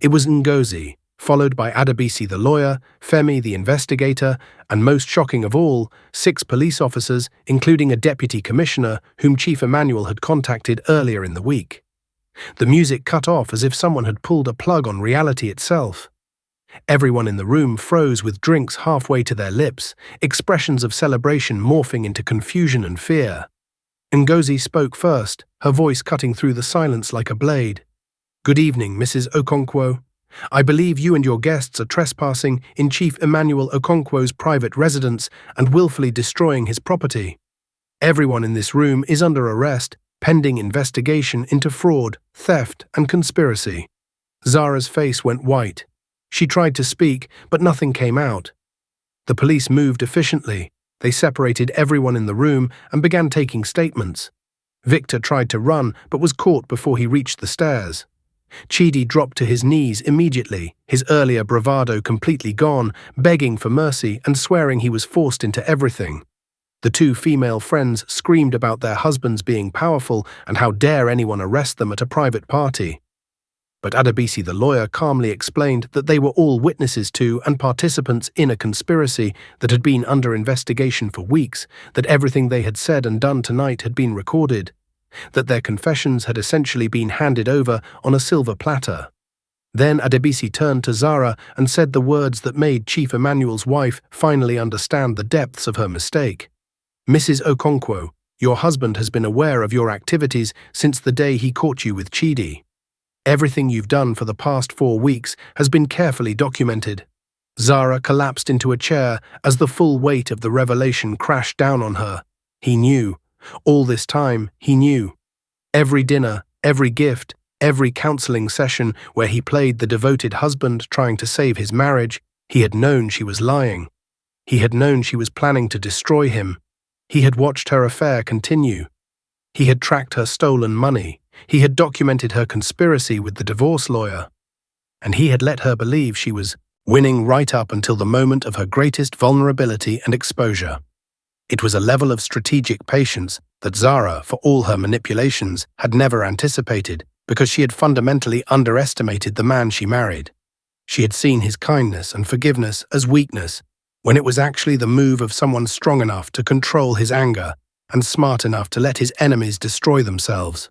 It was Ngozi, followed by Adebisi the lawyer, Femi the investigator, and most shocking of all, 6 police officers, including a deputy commissioner whom Chief Emmanuel had contacted earlier in the week. The music cut off as if someone had pulled a plug on reality itself. Everyone in the room froze with drinks halfway to their lips, expressions of celebration morphing into confusion and fear. Ngozi spoke first, her voice cutting through the silence like a blade. "Good evening, Mrs. Okonkwo. I believe you and your guests are trespassing in Chief Emmanuel Okonkwo's private residence and willfully destroying his property. Everyone in this room is under arrest, pending investigation into fraud, theft, and conspiracy." Zara's face went white. She tried to speak, but nothing came out. The police moved efficiently. They separated everyone in the room and began taking statements. Victor tried to run, but was caught before he reached the stairs. Chidi dropped to his knees immediately, his earlier bravado completely gone, begging for mercy and swearing he was forced into everything. The 2 female friends screamed about their husbands being powerful and how dare anyone arrest them at a private party. But Adebisi the lawyer calmly explained that they were all witnesses to and participants in a conspiracy that had been under investigation for weeks, that everything they had said and done tonight had been recorded, that their confessions had essentially been handed over on a silver platter. Then Adebisi turned to Zara and said the words that made Chief Emmanuel's wife finally understand the depths of her mistake. "Mrs. Okonkwo, your husband has been aware of your activities since the day he caught you with Chidi. Everything you've done for the past 4 weeks has been carefully documented." Zara collapsed into a chair as the full weight of the revelation crashed down on her. He knew. All this time, he knew. Every dinner, every gift, every counseling session where he played the devoted husband trying to save his marriage, he had known she was lying. He had known she was planning to destroy him. He had watched her affair continue. He had tracked her stolen money. He had documented her conspiracy with the divorce lawyer. And he had let her believe she was winning right up until the moment of her greatest vulnerability and exposure. It was a level of strategic patience that Zara, for all her manipulations, had never anticipated because she had fundamentally underestimated the man she married. She had seen his kindness and forgiveness as weakness, when it was actually the move of someone strong enough to control his anger and smart enough to let his enemies destroy themselves.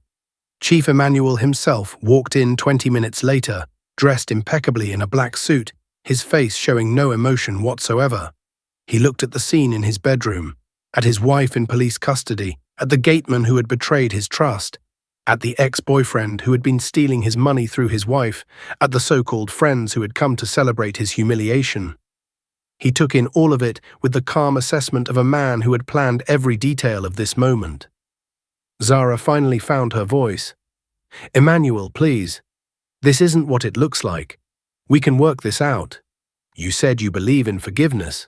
Chief Emmanuel himself walked in 20 minutes later, dressed impeccably in a black suit, his face showing no emotion whatsoever. He looked at the scene in his bedroom, at his wife in police custody, at the gateman who had betrayed his trust, at the ex-boyfriend who had been stealing his money through his wife, at the so-called friends who had come to celebrate his humiliation. He took in all of it with the calm assessment of a man who had planned every detail of this moment. Zara finally found her voice. "Emmanuel, please. This isn't what it looks like. We can work this out. You said you believe in forgiveness."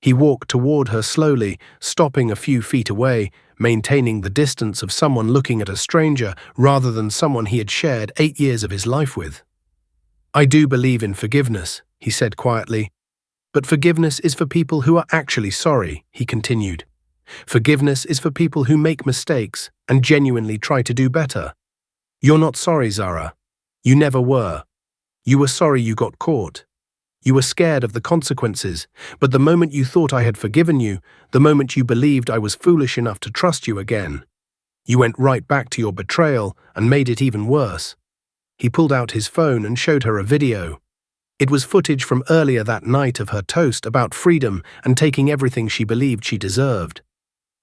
He walked toward her slowly, stopping a few feet away, maintaining the distance of someone looking at a stranger rather than someone he had shared 8 years of his life with. "I do believe in forgiveness," he said quietly. "But forgiveness is for people who are actually sorry," he continued. "Forgiveness is for people who make mistakes and genuinely try to do better. You're not sorry, Zara. You never were. You were sorry you got caught. You were scared of the consequences, but the moment you thought I had forgiven you, the moment you believed I was foolish enough to trust you again, you went right back to your betrayal and made it even worse." He pulled out his phone and showed her a video. It was footage from earlier that night of her toast about freedom and taking everything she believed she deserved.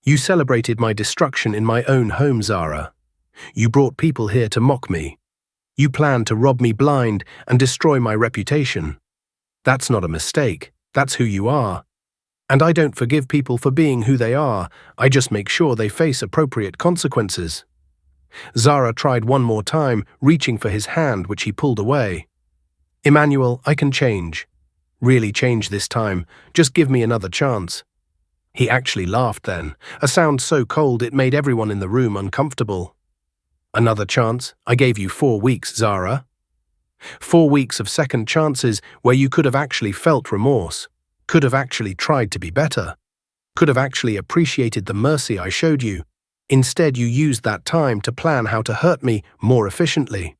"You celebrated my destruction in my own home, Zara. You brought people here to mock me. You planned to rob me blind and destroy my reputation. That's not a mistake. That's who you are. And I don't forgive people for being who they are. I just make sure they face appropriate consequences." Zara tried one more time, reaching for his hand, which he pulled away. "Emmanuel, I can change. Really change this time. Just give me another chance." He actually laughed then, a sound so cold it made everyone in the room uncomfortable. "Another chance? I gave you 4 weeks, Zara. 4 weeks of second chances where you could have actually felt remorse, could have actually tried to be better, could have actually appreciated the mercy I showed you. Instead, you used that time to plan how to hurt me more efficiently.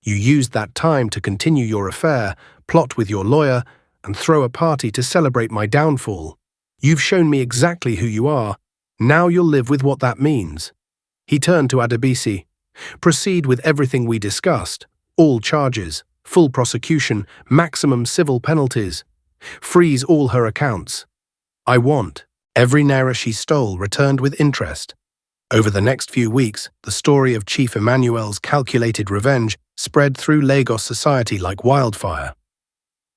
You used that time to continue your affair, plot with your lawyer, and throw a party to celebrate my downfall. You've shown me exactly who you are. Now you'll live with what that means." He turned to Adebisi. "Proceed with everything we discussed. All charges, full prosecution, maximum civil penalties. Freeze all her accounts. I want every naira she stole returned with interest." Over the next few weeks, the story of Chief Emmanuel's calculated revenge spread through Lagos society like wildfire.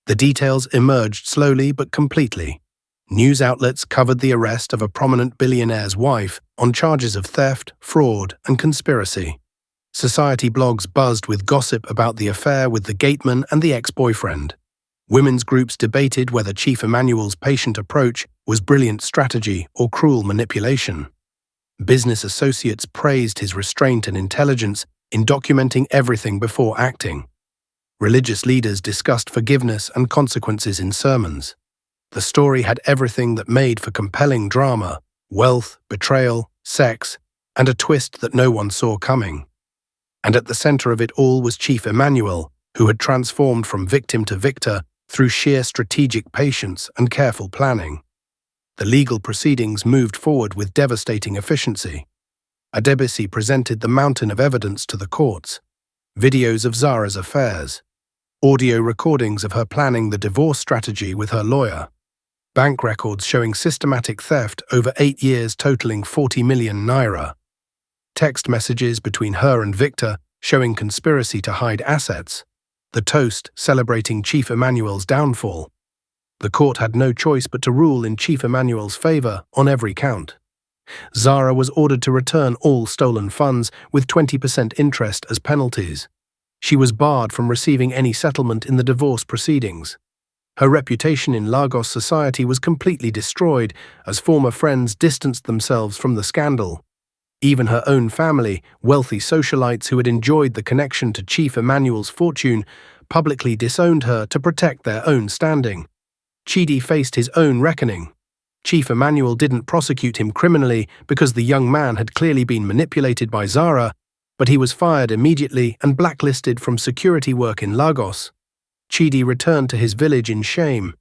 The details emerged slowly but completely. News outlets covered the arrest of a prominent billionaire's wife on charges of theft, fraud, and conspiracy. Society blogs buzzed with gossip about the affair with the gateman and the ex-boyfriend. Women's groups debated whether Chief Emmanuel's patient approach was brilliant strategy or cruel manipulation. Business associates praised his restraint and intelligence in documenting everything before acting. Religious leaders discussed forgiveness and consequences in sermons. The story had everything that made for compelling drama: wealth, betrayal, sex, and a twist that no one saw coming. And at the center of it all was Chief Emmanuel, who had transformed from victim to victor through sheer strategic patience and careful planning. The legal proceedings moved forward with devastating efficiency. Adebisi presented the mountain of evidence to the courts: videos of Zara's affairs, audio recordings of her planning the divorce strategy with her lawyer, bank records showing systematic theft over 8 years totaling 40 million naira, text messages between her and Victor showing conspiracy to hide assets, the toast celebrating Chief Emmanuel's downfall. The court had no choice but to rule in Chief Emmanuel's favor on every count. Zara was ordered to return all stolen funds with 20% interest as penalties. She was barred from receiving any settlement in the divorce proceedings. Her reputation in Lagos society was completely destroyed as former friends distanced themselves from the scandal. Even her own family, wealthy socialites who had enjoyed the connection to Chief Emmanuel's fortune, publicly disowned her to protect their own standing. Chidi faced his own reckoning. Chief Emmanuel didn't prosecute him criminally because the young man had clearly been manipulated by Zara, but he was fired immediately and blacklisted from security work in Lagos. Chidi returned to his village in shame,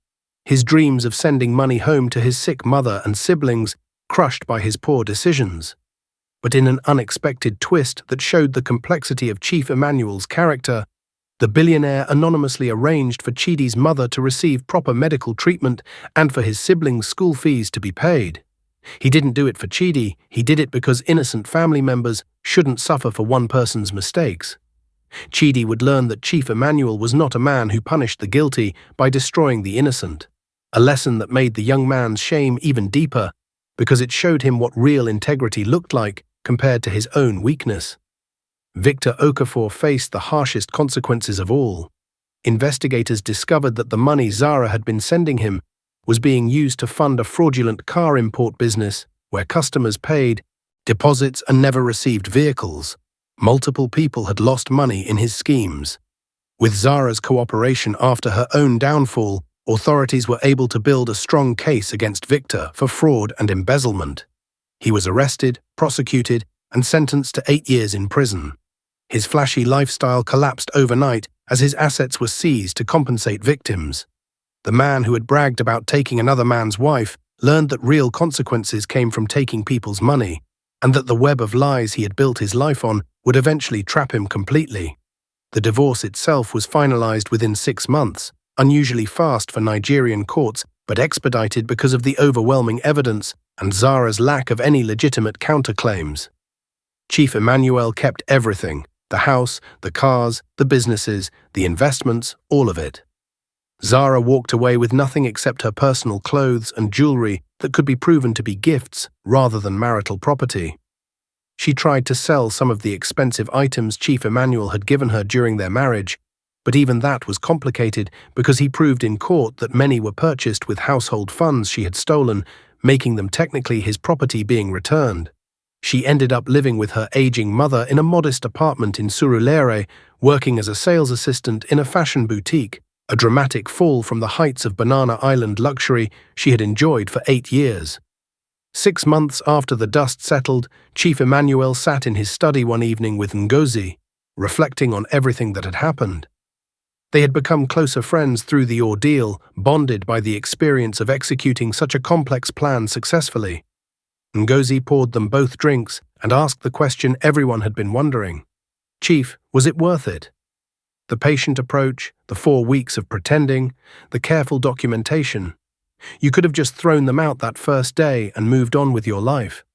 his dreams of sending money home to his sick mother and siblings crushed by his poor decisions. But in an unexpected twist that showed the complexity of Chief Emmanuel's character, the billionaire anonymously arranged for Chidi's mother to receive proper medical treatment and for his siblings' school fees to be paid. He didn't do it for Chidi, he did it because innocent family members shouldn't suffer for one person's mistakes. Chidi would learn that Chief Emmanuel was not a man who punished the guilty by destroying the innocent, a lesson that made the young man's shame even deeper because it showed him what real integrity looked like compared to his own weakness. Victor Okafor faced the harshest consequences of all. Investigators discovered that the money Zara had been sending him was being used to fund a fraudulent car import business where customers paid deposits and never received vehicles. Multiple people had lost money in his schemes. With Zara's cooperation after her own downfall, authorities were able to build a strong case against Victor for fraud and embezzlement. He was arrested, prosecuted, and sentenced to 8 years in prison. His flashy lifestyle collapsed overnight as his assets were seized to compensate victims. The man who had bragged about taking another man's wife learned that real consequences came from taking people's money, and that the web of lies he had built his life on would eventually trap him completely. The divorce itself was finalized within 6 months, unusually fast for Nigerian courts, but expedited because of the overwhelming evidence and Zara's lack of any legitimate counterclaims. Chief Emmanuel kept everything: the house, the cars, the businesses, the investments, all of it. Zara walked away with nothing except her personal clothes and jewelry that could be proven to be gifts rather than marital property. She tried to sell some of the expensive items Chief Emmanuel had given her during their marriage, but even that was complicated because he proved in court that many were purchased with household funds she had stolen, making them technically his property being returned. She ended up living with her aging mother in a modest apartment in Surulere, working as a sales assistant in a fashion boutique, a dramatic fall from the heights of Banana Island luxury she had enjoyed for 8 years. 6 months after the dust settled, Chief Emmanuel sat in his study one evening with Ngozi, reflecting on everything that had happened. They had become closer friends through the ordeal, bonded by the experience of executing such a complex plan successfully. Ngozi poured them both drinks and asked the question everyone had been wondering. "Chief, was it worth it? The patient approach, the 4 weeks of pretending, the careful documentation. You could have just thrown them out that first day and moved on with your life.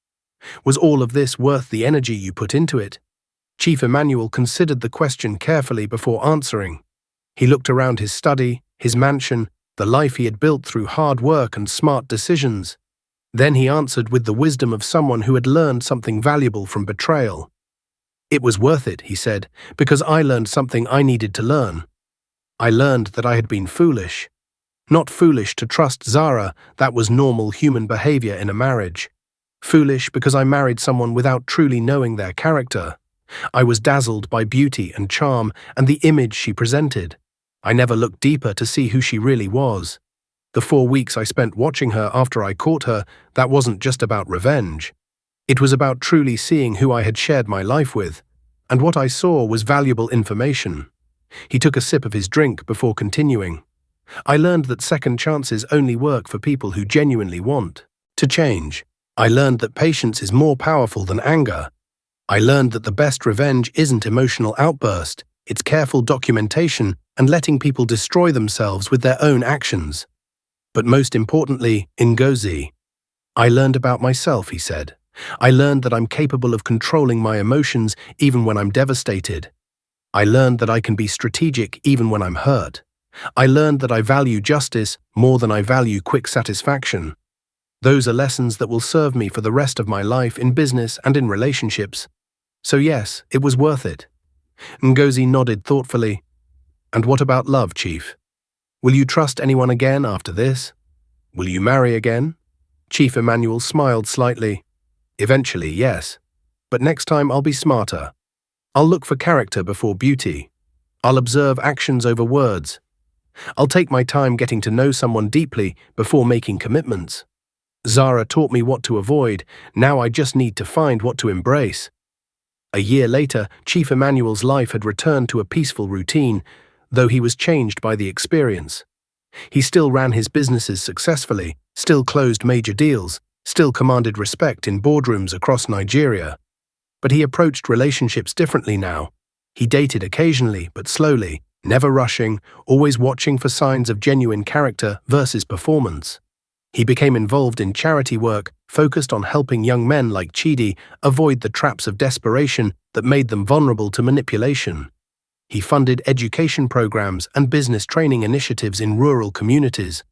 Was all of this worth the energy you put into it?" Chief Emmanuel considered the question carefully before answering. He looked around his study, his mansion, the life he had built through hard work and smart decisions. Then he answered with the wisdom of someone who had learned something valuable from betrayal. "It was worth it," he said, "because I learned something I needed to learn. I learned that I had been foolish. Not foolish to trust Zara, that was normal human behavior in a marriage. Foolish because I married someone without truly knowing their character. I was dazzled by beauty and charm and the image she presented. I never looked deeper to see who she really was. The 4 weeks I spent watching her after I caught her, that wasn't just about revenge. It was about truly seeing who I had shared my life with, and what I saw was valuable information." He took a sip of his drink before continuing. "I learned that second chances only work for people who genuinely want to change. I learned that patience is more powerful than anger. I learned that the best revenge isn't emotional outburst, it's careful documentation and letting people destroy themselves with their own actions. But most importantly, Ngozi, I learned about myself," he said. "I learned that I'm capable of controlling my emotions even when I'm devastated. I learned that I can be strategic even when I'm hurt. I learned that I value justice more than I value quick satisfaction. Those are lessons that will serve me for the rest of my life in business and in relationships. So yes, it was worth it." Ngozi nodded thoughtfully. "And what about love, Chief? Will you trust anyone again after this? Will you marry again?" Chief Emmanuel smiled slightly. "Eventually, yes. But next time I'll be smarter. I'll look for character before beauty. I'll observe actions over words. I'll take my time getting to know someone deeply before making commitments." Zara taught me what to avoid, now I just need to find what to embrace. A year later, Chief Emmanuel's life had returned to a peaceful routine, though he was changed by the experience. He still ran his businesses successfully, still closed major deals, still commanded respect in boardrooms across Nigeria. But he approached relationships differently now. He dated occasionally, but slowly, never rushing, always watching for signs of genuine character versus performance. He became involved in charity work, focused on helping young men like Chidi avoid the traps of desperation that made them vulnerable to manipulation. He funded education programs and business training initiatives in rural communities,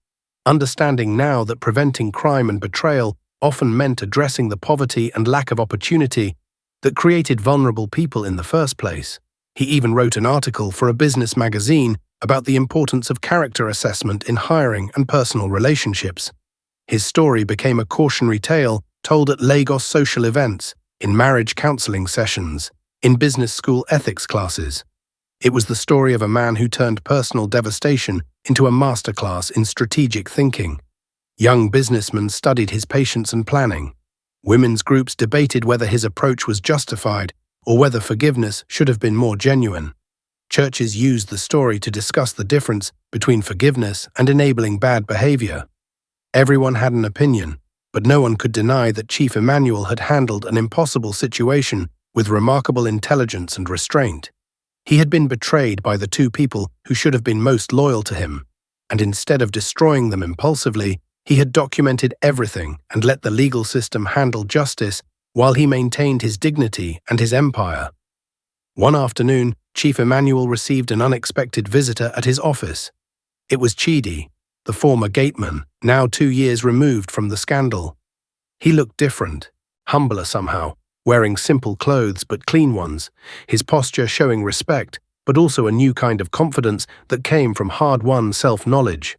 understanding now that preventing crime and betrayal often meant addressing the poverty and lack of opportunity that created vulnerable people in the first place. He even wrote an article for a business magazine about the importance of character assessment in hiring and personal relationships. His story became a cautionary tale told at Lagos social events, in marriage counseling sessions, in business school ethics classes. It was the story of a man who turned personal devastation into a masterclass in strategic thinking. Young businessmen studied his patience and planning. Women's groups debated whether his approach was justified or whether forgiveness should have been more genuine. Churches used the story to discuss the difference between forgiveness and enabling bad behavior. Everyone had an opinion, but no one could deny that Chief Emmanuel had handled an impossible situation with remarkable intelligence and restraint. He had been betrayed by the two people who should have been most loyal to him, and instead of destroying them impulsively, he had documented everything and let the legal system handle justice while he maintained his dignity and his empire. One afternoon, Chief Emmanuel received an unexpected visitor at his office. It was Chidi, the former gateman, now 2 years removed from the scandal. He looked different, humbler somehow, wearing simple clothes but clean ones, his posture showing respect, but also a new kind of confidence that came from hard-won self-knowledge.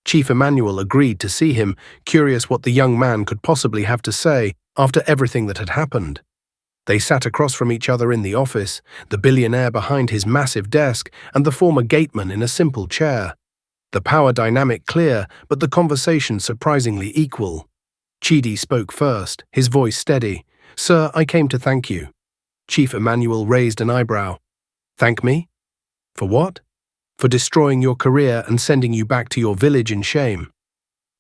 Chief Emmanuel agreed to see him, curious what the young man could possibly have to say after everything that had happened. They sat across from each other in the office, the billionaire behind his massive desk and the former gateman in a simple chair. The power dynamic clear, but the conversation surprisingly equal. Chidi spoke first, his voice steady. "Sir, I came to thank you." Chief Emmanuel raised an eyebrow. "Thank me? For what?" "For destroying your career and sending you back to your village in shame."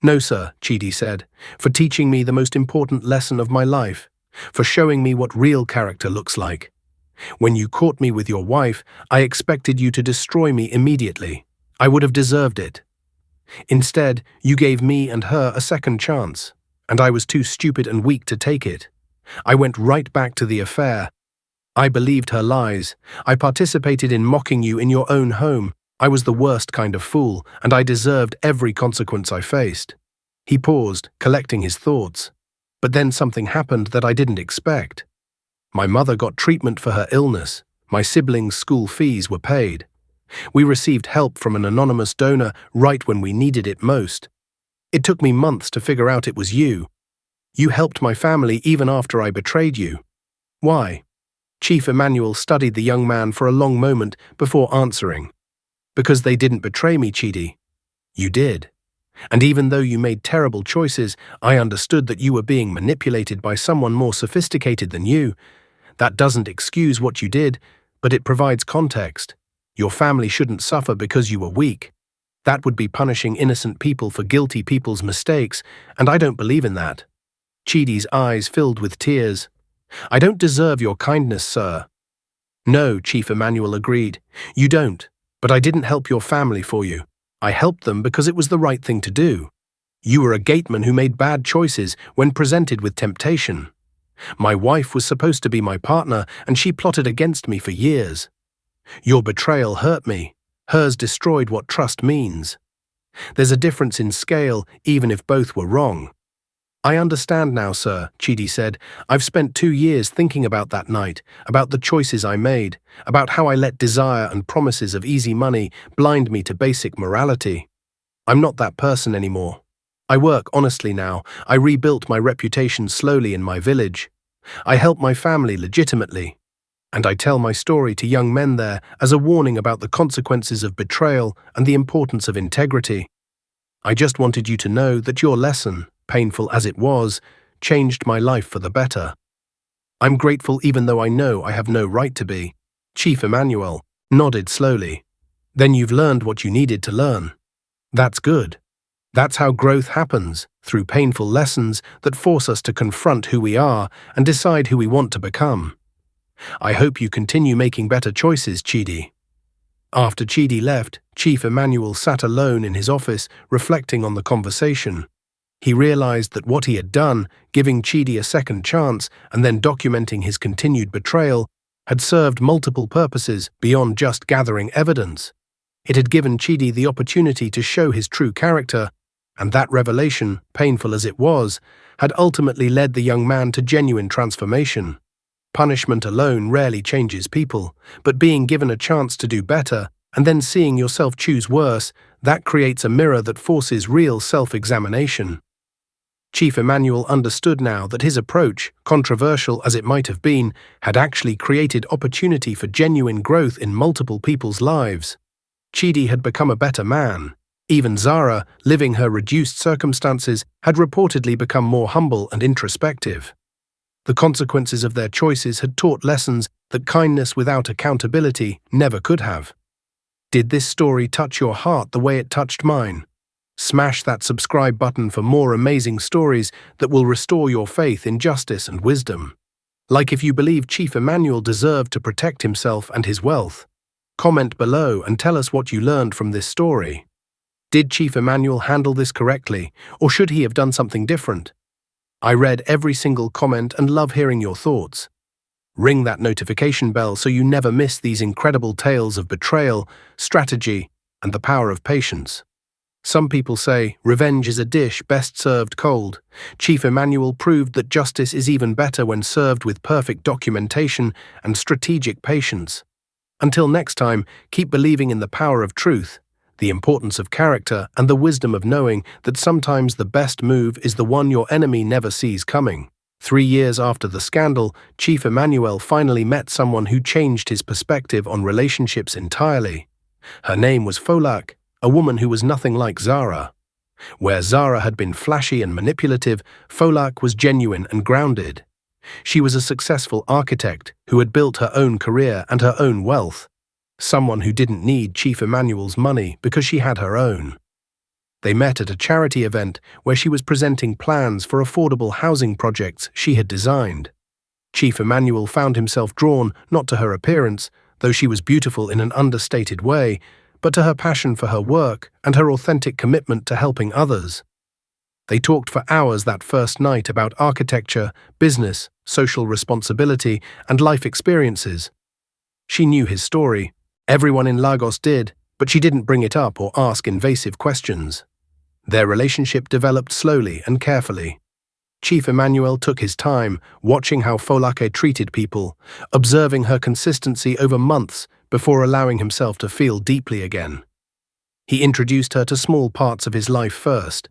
"No, sir," Chidi said, "for teaching me the most important lesson of my life, for showing me what real character looks like. When you caught me with your wife, I expected you to destroy me immediately. I would have deserved it. Instead, you gave me and her a second chance, and I was too stupid and weak to take it. I went right back to the affair. I believed her lies. I participated in mocking you in your own home. I was the worst kind of fool, and I deserved every consequence I faced." He paused, collecting his thoughts. But then something happened that I didn't expect. My mother got treatment for her illness. My siblings' school fees were paid. We received help from an anonymous donor right when we needed it most. It took me months to figure out it was you. You helped my family even after I betrayed you. Why? Chief Emmanuel studied the young man for a long moment before answering. Because they didn't betray me, Chidi. You did. And even though you made terrible choices, I understood that you were being manipulated by someone more sophisticated than you. That doesn't excuse what you did, but it provides context. Your family shouldn't suffer because you were weak. That would be punishing innocent people for guilty people's mistakes, and I don't believe in that. Chidi's eyes filled with tears. I don't deserve your kindness, sir. No, Chief Emmanuel agreed. You don't, but I didn't help your family for you. I helped them because it was the right thing to do. You were a gateman who made bad choices when presented with temptation. My wife was supposed to be my partner, and she plotted against me for years. Your betrayal hurt me. Hers destroyed what trust means. There's a difference in scale, even if both were wrong. I understand now, sir, Chidi said. I've spent 2 years thinking about that night, about the choices I made, about how I let desire and promises of easy money blind me to basic morality. I'm not that person anymore. I work honestly now. I rebuilt my reputation slowly in my village. I help my family legitimately. And I tell my story to young men there as a warning about the consequences of betrayal and the importance of integrity. I just wanted you to know that your lesson, painful as it was, changed my life for the better. I'm grateful even though I know I have no right to be. Chief Emmanuel nodded slowly. Then you've learned what you needed to learn. That's good. That's how growth happens, through painful lessons that force us to confront who we are and decide who we want to become. I hope you continue making better choices, Chidi. After Chidi left, Chief Emmanuel sat alone in his office, reflecting on the conversation. He realized that what he had done, giving Chidi a second chance and then documenting his continued betrayal, had served multiple purposes beyond just gathering evidence. It had given Chidi the opportunity to show his true character, and that revelation, painful as it was, had ultimately led the young man to genuine transformation. Punishment alone rarely changes people, but being given a chance to do better and then seeing yourself choose worse, that creates a mirror that forces real self-examination. Chief Emmanuel understood now that his approach, controversial as it might have been, had actually created opportunity for genuine growth in multiple people's lives. Chidi had become a better man. Even Zara, living her reduced circumstances, had reportedly become more humble and introspective. The consequences of their choices had taught lessons that kindness without accountability never could have. Did this story touch your heart the way it touched mine? Smash that subscribe button for more amazing stories that will restore your faith in justice and wisdom. Like if you believe Chief Emmanuel deserved to protect himself and his wealth. Comment below and tell us what you learned from this story. Did Chief Emmanuel handle this correctly, or should he have done something different? I read every single comment and love hearing your thoughts. Ring that notification bell so you never miss these incredible tales of betrayal, strategy, and the power of patience. Some people say revenge is a dish best served cold. Chief Emmanuel proved that justice is even better when served with perfect documentation and strategic patience. Until next time, keep believing in the power of truth, the importance of character, and the wisdom of knowing that sometimes the best move is the one your enemy never sees coming. 3 years after the scandal, Chief Emmanuel finally met someone who changed his perspective on relationships entirely. Her name was Folak, a woman who was nothing like Zara. Where Zara had been flashy and manipulative, Folak was genuine and grounded. She was a successful architect who had built her own career and her own wealth. Someone who didn't need Chief Emmanuel's money because she had her own. They met at a charity event where she was presenting plans for affordable housing projects she had designed. Chief Emmanuel found himself drawn not to her appearance, though she was beautiful in an understated way, but to her passion for her work and her authentic commitment to helping others. They talked for hours that first night about architecture, business, social responsibility, and life experiences. She knew his story. Everyone in Lagos did, but she didn't bring it up or ask invasive questions. Their relationship developed slowly and carefully. Chief Emmanuel took his time, watching how Folake treated people, observing her consistency over months before allowing himself to feel deeply again. He introduced her to small parts of his life first.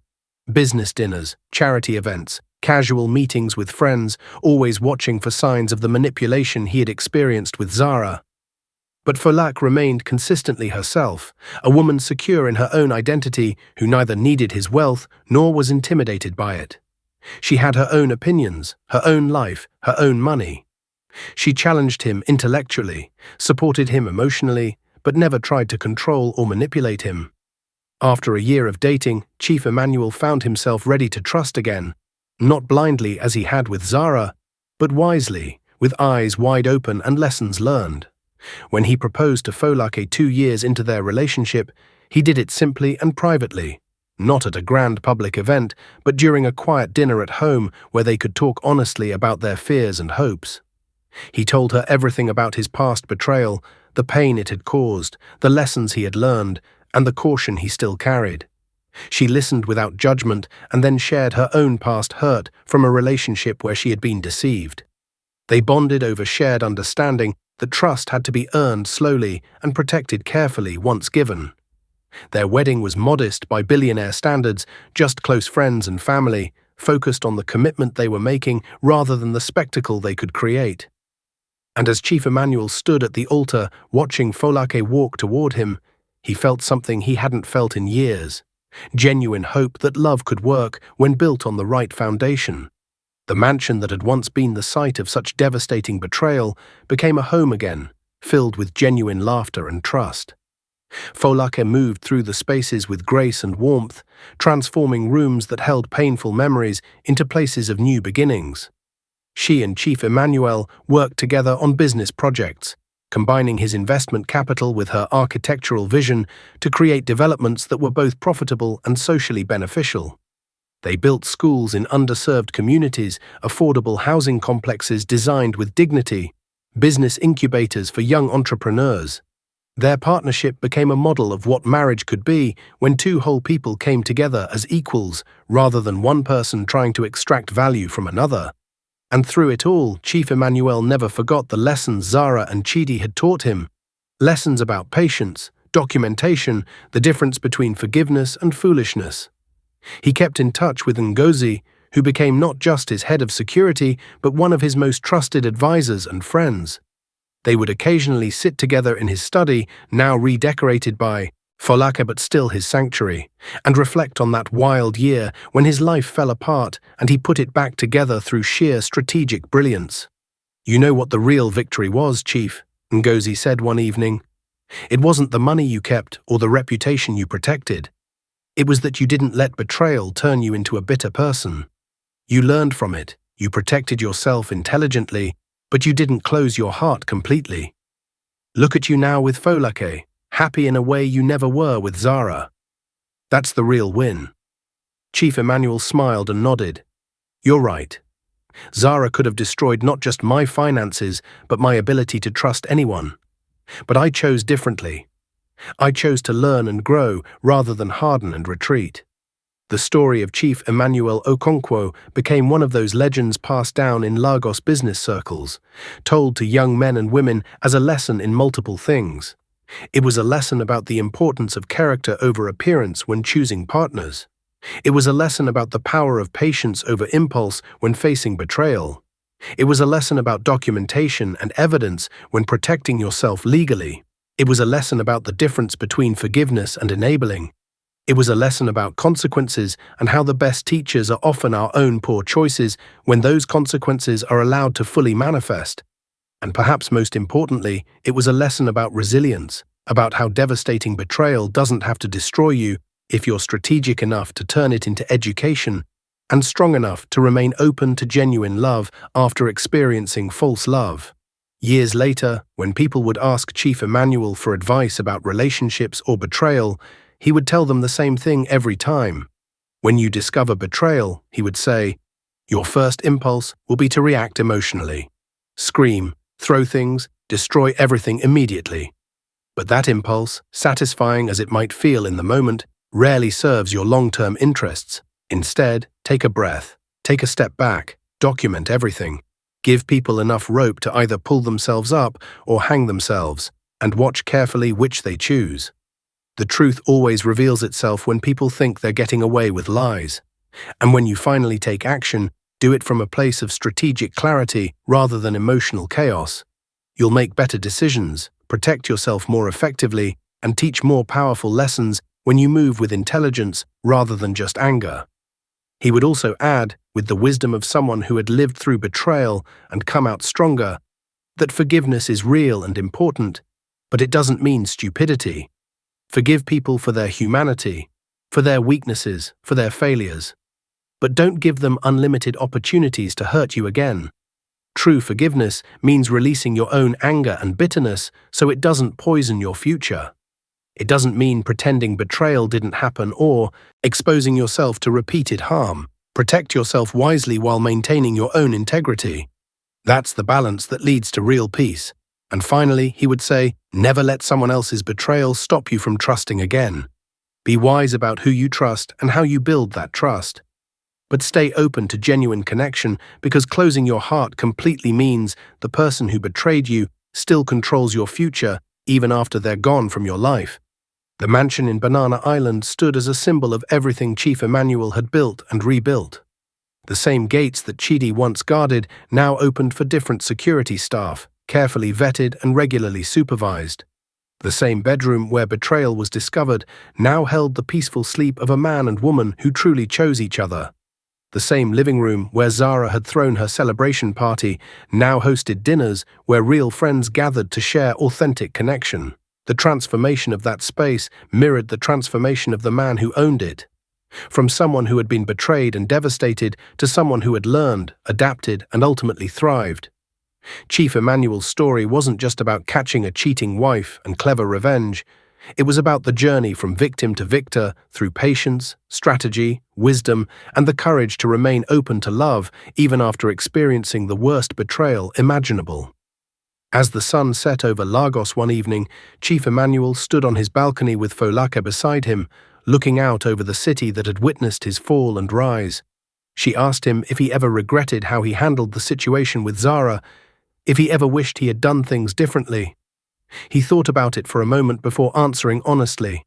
Business dinners, charity events, casual meetings with friends, always watching for signs of the manipulation he had experienced with Zara. But Folak remained consistently herself, a woman secure in her own identity who neither needed his wealth nor was intimidated by it. She had her own opinions, her own life, her own money. She challenged him intellectually, supported him emotionally, but never tried to control or manipulate him. After a year of dating, Chief Emmanuel found himself ready to trust again, not blindly as he had with Zara, but wisely, with eyes wide open and lessons learned. When he proposed to Folake 2 years into their relationship, he did it simply and privately, not at a grand public event, but during a quiet dinner at home where they could talk honestly about their fears and hopes. He told her everything about his past betrayal, the pain it had caused, the lessons he had learned, and the caution he still carried. She listened without judgment and then shared her own past hurt from a relationship where she had been deceived. They bonded over shared understanding that trust had to be earned slowly and protected carefully once given. Their wedding was modest by billionaire standards, just close friends and family, focused on the commitment they were making rather than the spectacle they could create. And as Chief Emmanuel stood at the altar watching Folake walk toward him, he felt something he hadn't felt in years, Genuine hope that love could work when built on the right foundation. The mansion that had once been the site of such devastating betrayal became a home again, filled with genuine laughter and trust. Folake moved through the spaces with grace and warmth, transforming rooms that held painful memories into places of new beginnings. She and Chief Emmanuel worked together on business projects, combining his investment capital with her architectural vision to create developments that were both profitable and socially beneficial. They built schools in underserved communities, affordable housing complexes designed with dignity, business incubators for young entrepreneurs. Their partnership became a model of what marriage could be when two whole people came together as equals rather than one person trying to extract value from another. And through it all, Chief Emmanuel never forgot the lessons Zara and Chidi had taught him. Lessons about patience, documentation, the difference between forgiveness and foolishness. He kept in touch with Ngozi, who became not just his head of security, but one of his most trusted advisors and friends. They would occasionally sit together in his study, now redecorated by Folake but still his sanctuary, and reflect on that wild year when his life fell apart and he put it back together through sheer strategic brilliance. "You know what the real victory was, Chief," Ngozi said one evening. "It wasn't the money you kept or the reputation you protected. It was that you didn't let betrayal turn you into a bitter person. You learned from it, you protected yourself intelligently, but you didn't close your heart completely. Look at you now with Folake, happy in a way you never were with Zara. That's the real win." Chief Emmanuel smiled and nodded. "You're right. Zara could have destroyed not just my finances, but my ability to trust anyone. But I chose differently. I chose to learn and grow rather than harden and retreat." The story of Chief Emmanuel Okonkwo became one of those legends passed down in Lagos business circles, told to young men and women as a lesson in multiple things. It was a lesson about the importance of character over appearance when choosing partners. It was a lesson about the power of patience over impulse when facing betrayal. It was a lesson about documentation and evidence when protecting yourself legally. It was a lesson about the difference between forgiveness and enabling. It was a lesson about consequences and how the best teachers are often our own poor choices when those consequences are allowed to fully manifest. And perhaps most importantly, it was a lesson about resilience, about how devastating betrayal doesn't have to destroy you if you're strategic enough to turn it into education and strong enough to remain open to genuine love after experiencing false love. Years later, when people would ask Chief Emmanuel for advice about relationships or betrayal, he would tell them the same thing every time. When you discover betrayal, he would say, your first impulse will be to react emotionally. Scream, throw things, destroy everything immediately. But that impulse, satisfying as it might feel in the moment, rarely serves your long-term interests. Instead, take a breath, take a step back, document everything. Give people enough rope to either pull themselves up or hang themselves, and watch carefully which they choose. The truth always reveals itself when people think they're getting away with lies. And when you finally take action, do it from a place of strategic clarity rather than emotional chaos. You'll make better decisions, protect yourself more effectively, and teach more powerful lessons when you move with intelligence rather than just anger. He would also add, with the wisdom of someone who had lived through betrayal and come out stronger, that forgiveness is real and important, but it doesn't mean stupidity. Forgive people for their humanity, for their weaknesses, for their failures. But don't give them unlimited opportunities to hurt you again. True forgiveness means releasing your own anger and bitterness so it doesn't poison your future. It doesn't mean pretending betrayal didn't happen or exposing yourself to repeated harm. Protect yourself wisely while maintaining your own integrity. That's the balance that leads to real peace. And finally, he would say, never let someone else's betrayal stop you from trusting again. Be wise about who you trust and how you build that trust. But stay open to genuine connection, because closing your heart completely means the person who betrayed you still controls your future even after they're gone from your life. The mansion in Banana Island stood as a symbol of everything Chief Emmanuel had built and rebuilt. The same gates that Chidi once guarded now opened for different security staff, carefully vetted and regularly supervised. The same bedroom where betrayal was discovered now held the peaceful sleep of a man and woman who truly chose each other. The same living room where Zara had thrown her celebration party now hosted dinners where real friends gathered to share authentic connection. The transformation of that space mirrored the transformation of the man who owned it. From someone who had been betrayed and devastated to someone who had learned, adapted, and ultimately thrived. Chief Emmanuel's story wasn't just about catching a cheating wife and clever revenge. It was about the journey from victim to victor through patience, strategy, wisdom, and the courage to remain open to love even after experiencing the worst betrayal imaginable. As the sun set over Lagos one evening, Chief Emmanuel stood on his balcony with Folake beside him, looking out over the city that had witnessed his fall and rise. She asked him if he ever regretted how he handled the situation with Zara, if he ever wished he had done things differently. He thought about it for a moment before answering honestly.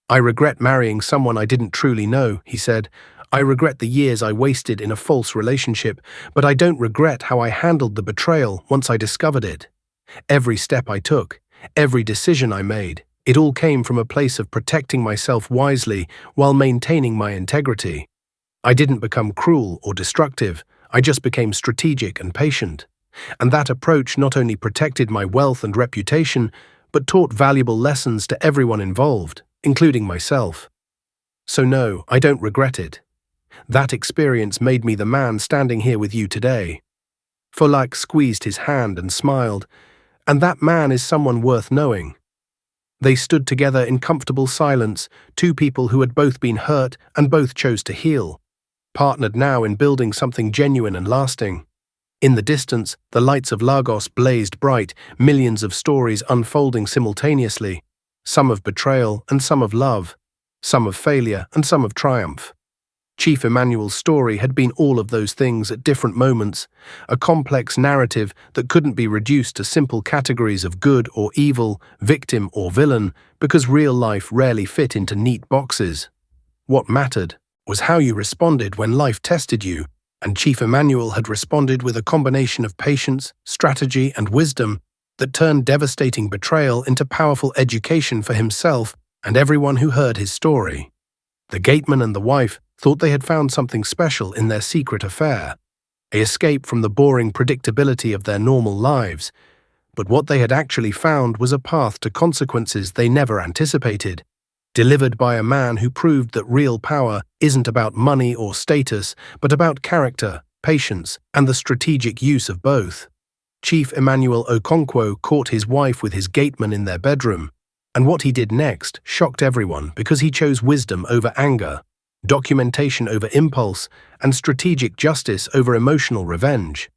"I regret marrying someone I didn't truly know," he said. "I regret the years I wasted in a false relationship, but I don't regret how I handled the betrayal once I discovered it. Every step I took, every decision I made, it all came from a place of protecting myself wisely while maintaining my integrity. I didn't become cruel or destructive, I just became strategic and patient. And that approach not only protected my wealth and reputation, but taught valuable lessons to everyone involved, including myself. So no, I don't regret it. That experience made me the man standing here with you today." Folake squeezed his hand and smiled, "And that man is someone worth knowing." They stood together in comfortable silence, two people who had both been hurt and both chose to heal, partnered now in building something genuine and lasting. In the distance, the lights of Lagos blazed bright, millions of stories unfolding simultaneously, some of betrayal and some of love, some of failure and some of triumph. Chief Emmanuel's story had been all of those things at different moments, a complex narrative that couldn't be reduced to simple categories of good or evil, victim or villain, because real life rarely fit into neat boxes. What mattered was how you responded when life tested you, and Chief Emmanuel had responded with a combination of patience, strategy, and wisdom that turned devastating betrayal into powerful education for himself and everyone who heard his story. The gateman and the wife thought they had found something special in their secret affair, an escape from the boring predictability of their normal lives, but what they had actually found was a path to consequences they never anticipated, delivered by a man who proved that real power isn't about money or status, but about character, patience, and the strategic use of both. Chief Emmanuel Okonkwo caught his wife with his gateman in their bedroom, and what he did next shocked everyone because he chose wisdom over anger, documentation over impulse, and strategic justice over emotional revenge.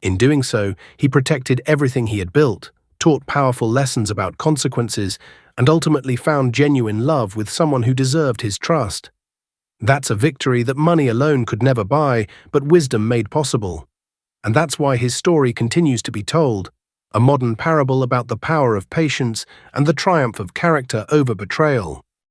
In doing so, he protected everything he had built, taught powerful lessons about consequences, and ultimately found genuine love with someone who deserved his trust. That's a victory that money alone could never buy, but wisdom made possible. And that's why his story continues to be told, a modern parable about the power of patience and the triumph of character over betrayal.